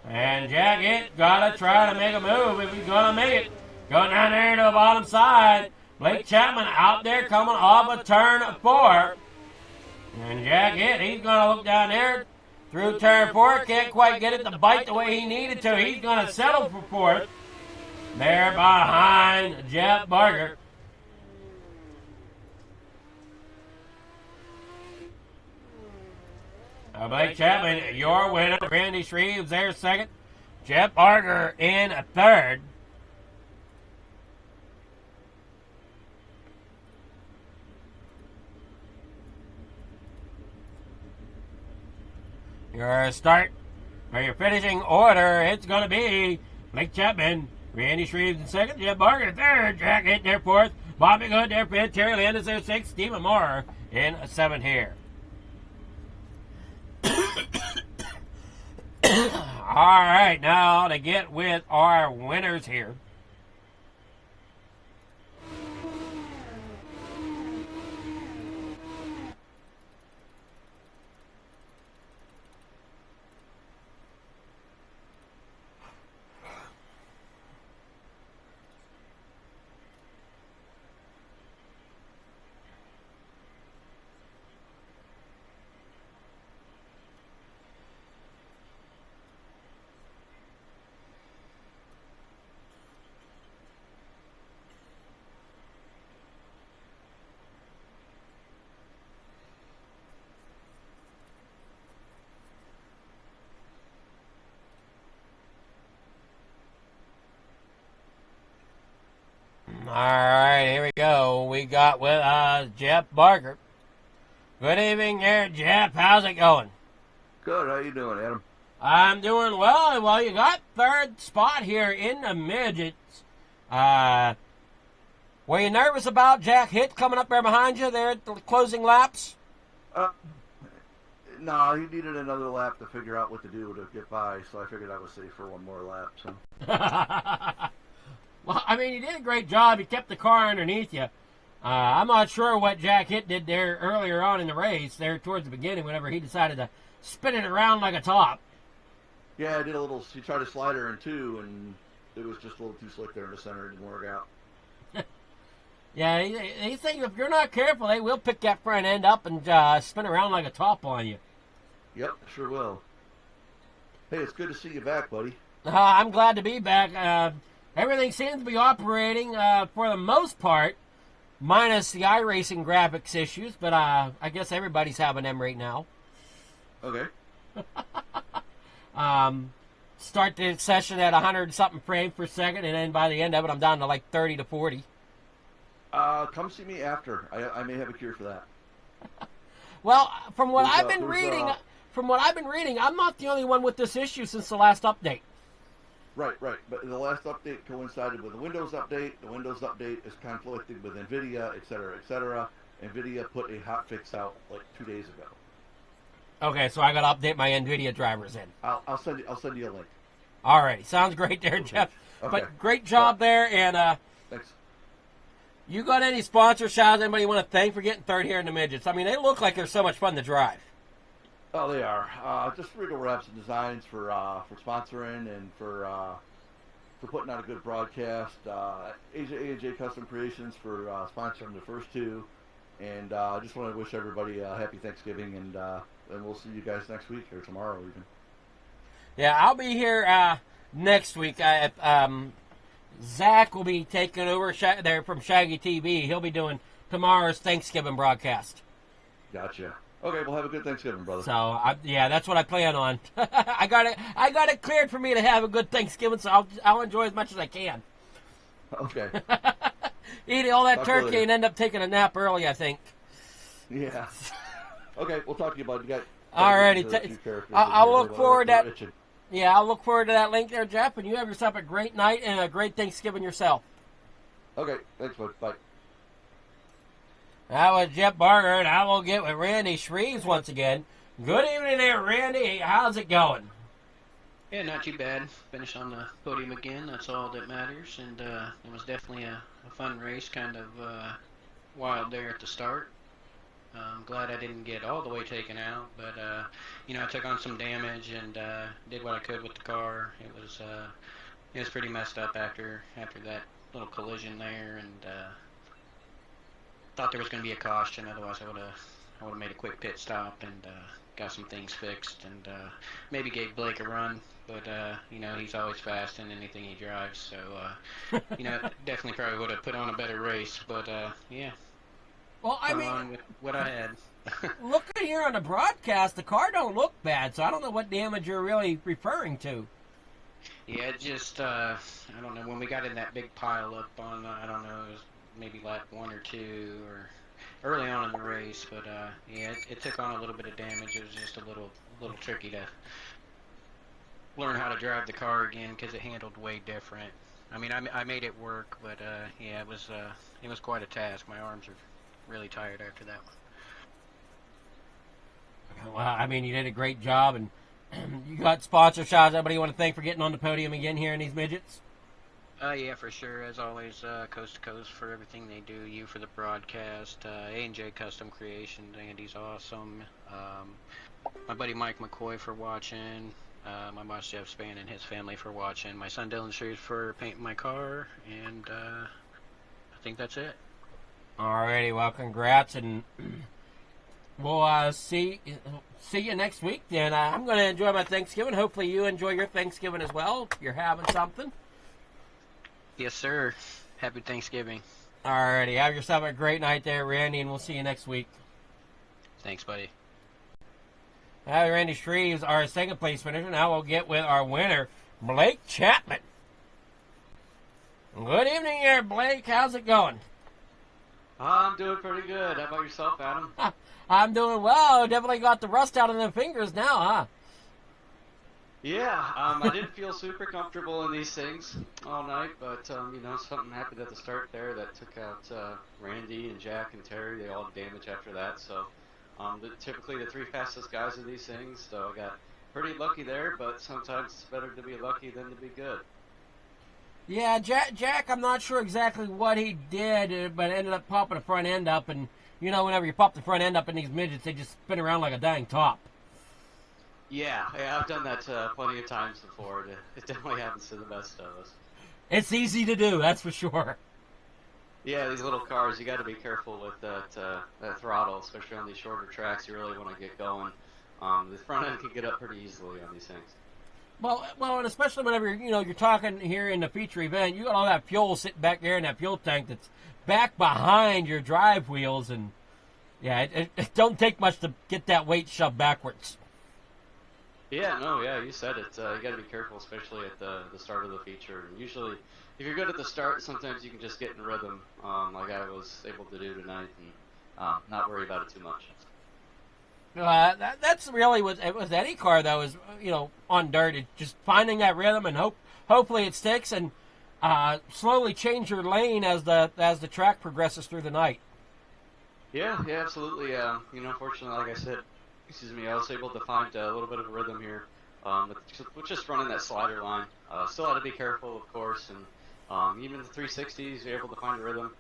And Jack Hit got to try to make a move if he's going to make it. Going down there to the bottom side. Blake Chapman out there coming off of turn 4. And Jack Hit, he's going to look down there. Through turn 4, can't quite get it to bite the way he needed to. He's going to settle for 4th. There behind Jeff Barker. Blake Chapman, your winner. Randy Shreves there 2nd. Jeff Barker in 3rd. Your start, or your finishing order, it's going to be Blake Chapman, Randy Shreves in 2nd, Jeff Barker 3rd, Jack Hit there 4th, Bobby Good there 5th, Terry Landis there 6th, Stephen Moore in 7th here. All right, now to get with our winners here. All right, here we go. We got with Jeff Barker. Good evening there, Jeff. How's it going? Good. How you doing, Adam? I'm doing well. Well, you got 3rd spot here in the midgets. Were you nervous about Jack Hit coming up there behind you there at the closing laps? No, he needed another lap to figure out what to do to get by, so I figured I was safe for one more lap. So. Well, I mean, you did a great job. You kept the car underneath you. I'm not sure what Jack Hitt did there earlier on in the race, there towards the beginning, whenever he decided to spin it around like a top. Yeah, I did a little. He tried to slide her in two, and it was just a little too slick there in the center. It didn't work out. Yeah, he think if you're not careful, they will pick that front end up and spin around like a top on you. Yep, sure will. Hey, it's good to see you back, buddy. I'm glad to be back. Everything seems to be operating for the most part, minus the iRacing graphics issues, but I guess everybody's having them right now. Okay. Start the session at 100-something frames per second, and then by the end of it, I'm down to like 30 to 40. Come see me after. I may have a cure for that. Well, from what I've been reading, I'm not the only one with this issue since the last update. Right. But the last update coincided with the Windows update. The Windows update is conflicted with NVIDIA, etc., etc. NVIDIA put a hotfix out like 2 days ago. Okay, so I got to update my NVIDIA drivers in. I'll send you a link. Alrighty, sounds great there, Jeff. Okay. But great job there, and thanks. You got any sponsor shout-outs? Anybody you want to thank for getting third here in the midgets? I mean, they look like they're so much fun to drive. Oh, they are. Just Regal Wraps and Designs for sponsoring and for putting out a good broadcast. AJ Custom Creations for sponsoring the first two. And I just want to wish everybody a happy Thanksgiving, and we'll see you guys next week or tomorrow even. Yeah, I'll be here next week. Zach will be taking over there from Shaggy TV. He'll be doing tomorrow's Thanksgiving broadcast. Gotcha. Okay, well, have a good Thanksgiving, brother. So, yeah, that's what I plan on. I got it cleared for me to have a good Thanksgiving, so I'll enjoy as much as I can. Okay. Eat all that turkey and end up taking a nap early, I think. Yeah. Okay, we'll talk to you, bud. Alrighty. I'll look forward to that. Yeah, I'll look forward to that link there, Jeff, and you have yourself a great night and a great Thanksgiving yourself. Okay, thanks, bud. Bye. That was Jeff Barger, and I will get with Randy Shreves once again. Good evening there, Randy. How's it going? Yeah, not too bad. Finished on the podium again. That's all that matters. And it was definitely a fun race, kind of wild there at the start. I'm glad I didn't get all the way taken out, but I took on some damage and did what I could with the car. It was pretty messed up after that little collision there, and thought there was going to be a caution. Otherwise, I would have made a quick pit stop and got some things fixed, and maybe gave Blake a run. But he's always fast in anything he drives, so definitely probably would have put on a better race. But yeah. Well, I mean, with what I had. Looking here on the broadcast, the car don't look bad, so I don't know what damage you're really referring to. Yeah, it just I don't know, when we got in that big pile up on I don't know, it was maybe lap 1 or 2 or early on in the race, but yeah, it took on a little bit of damage. It was just a little tricky to learn how to drive the car again because it handled way different. I mean, I made it work, but yeah, it was quite a task. My arms are really tired after that one. Well, I mean, you did a great job, and you got sponsor shots. Everybody you want to thank for getting on the podium again here in these midgets? Yeah, for sure. As always, Coast to Coast for everything they do. You for the broadcast. A&J Custom Creations. Andy's awesome. My buddy Mike McCoy for watching. My boss Jeff Spann and his family for watching. My son Dylan Street for painting my car. And I think that's it. Alrighty, well, congrats, and we'll see you next week. And I'm going to enjoy my Thanksgiving. Hopefully you enjoy your Thanksgiving as well, if you're having something. Yes, sir. Happy Thanksgiving. Alrighty, have yourself a great night there, Randy, and we'll see you next week. Thanks, buddy. Randy Shreves, our second place finisher. Now we'll get with our winner, Blake Chapman. Good evening here, Blake. How's it going? I'm doing pretty good. How about yourself, Adam? I'm doing well. Definitely got the rust out of the fingers now, huh? Yeah, I didn't feel super comfortable in these things all night, but, something happened at the start there that took out Randy and Jack and Terry. They all had damage after that, so typically the 3 fastest guys in these things, so I got pretty lucky there, but sometimes it's better to be lucky than to be good. Yeah, Jack, I'm not sure exactly what he did, but ended up popping the front end up. And, whenever you pop the front end up in these midgets, they just spin around like a dang top. Yeah, I've done that plenty of times before. It definitely happens to the best of us. It's easy to do, that's for sure. Yeah, these little cars, you got to be careful with that throttle, especially on these shorter tracks. You really want to get going. The front end can get up pretty easily on these things. Well, and especially whenever you're talking here in the feature event, you got all that fuel sitting back there in that fuel tank that's back behind your drive wheels, and yeah, it don't take much to get that weight shoved backwards. Yeah, you said it. You got to be careful, especially at the start of the feature. And usually, if you're good at the start, sometimes you can just get in rhythm, like I was able to do tonight, and not worry about it too much. That's really with any car though, is on dirt. It's just finding that rhythm and hopefully it sticks, and slowly change your lane as the track progresses through the night. Yeah, absolutely. Fortunately, like I said, I was able to find a little bit of a rhythm here, with just running that slider line. Still had to be careful, of course, and even the 360s, you're able to find a rhythm.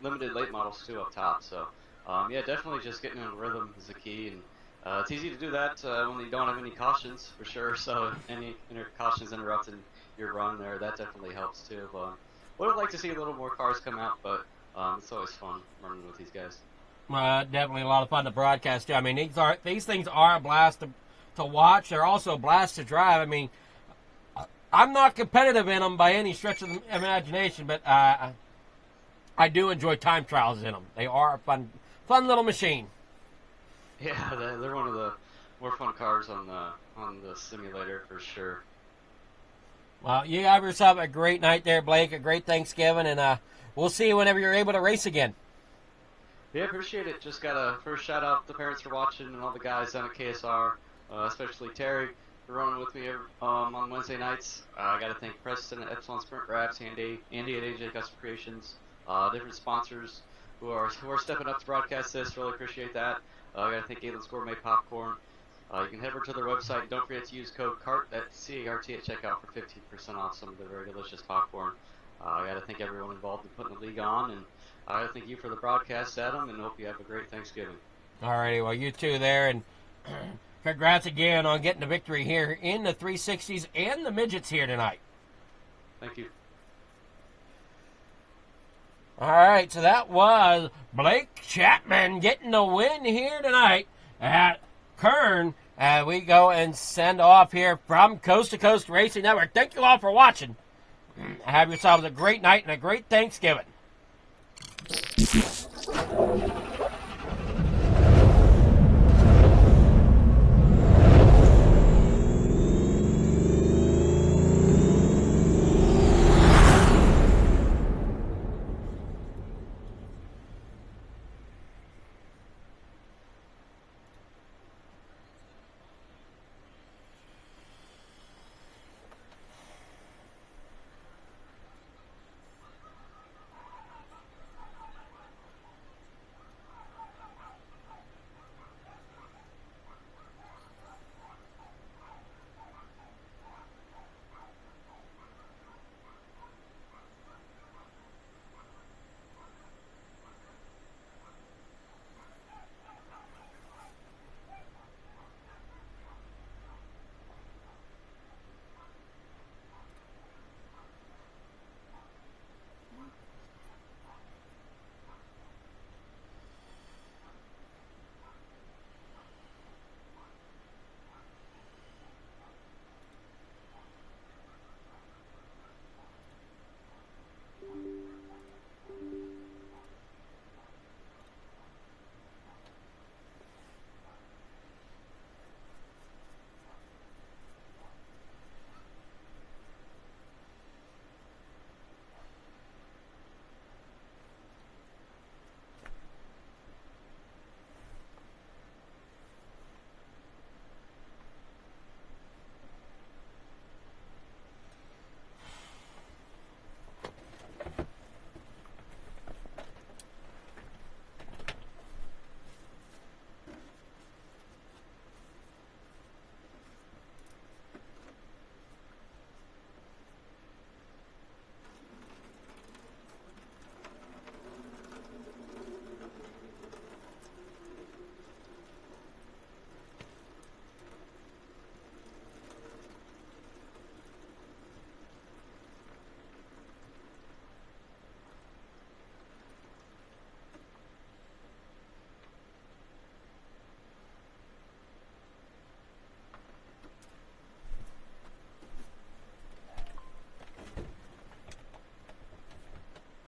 Limited late models too up top, so definitely just getting in a rhythm is the key, and it's easy to do that when you don't have any cautions, for sure. So any cautions interrupting your run there, that definitely helps too. Would have liked to see a little more cars come out, but it's always fun running with these guys. Definitely a lot of fun to broadcast too. I mean, these things are a blast to watch. They're also a blast to drive. I mean, I'm not competitive in them by any stretch of the imagination, but I do enjoy time trials in them. They are a fun little machine. Yeah, they're one of the more fun cars on the simulator for sure. Well, you have yourself a great night there, Blake. A great Thanksgiving, and we'll see you whenever you're able to race again. Yeah, appreciate it. Just got to first shout out the parents for watching and all the guys down at KSR, especially Terry for running with me on Wednesday nights. I got to thank Preston at Epsilon Sprint Wraps, Andy at AJ Custom Creations, different sponsors who are stepping up to broadcast this. Really appreciate that. I got to thank Galen's Gourmet Popcorn. You can head over to their website. Don't forget to use code CART at checkout for 15% off some of their very delicious popcorn. I got to thank everyone involved in putting the league on, and I thank you for the broadcast, Adam, and hope you have a great Thanksgiving. Alrighty, well, you too there, and congrats again on getting the victory here in the 360s and the midgets here tonight. Thank you. Alright, so that was Blake Chapman getting the win here tonight at Kern. We go and send off here from Coast to Coast Racing Network. Thank you all for watching. Have yourselves a great night and a great Thanksgiving.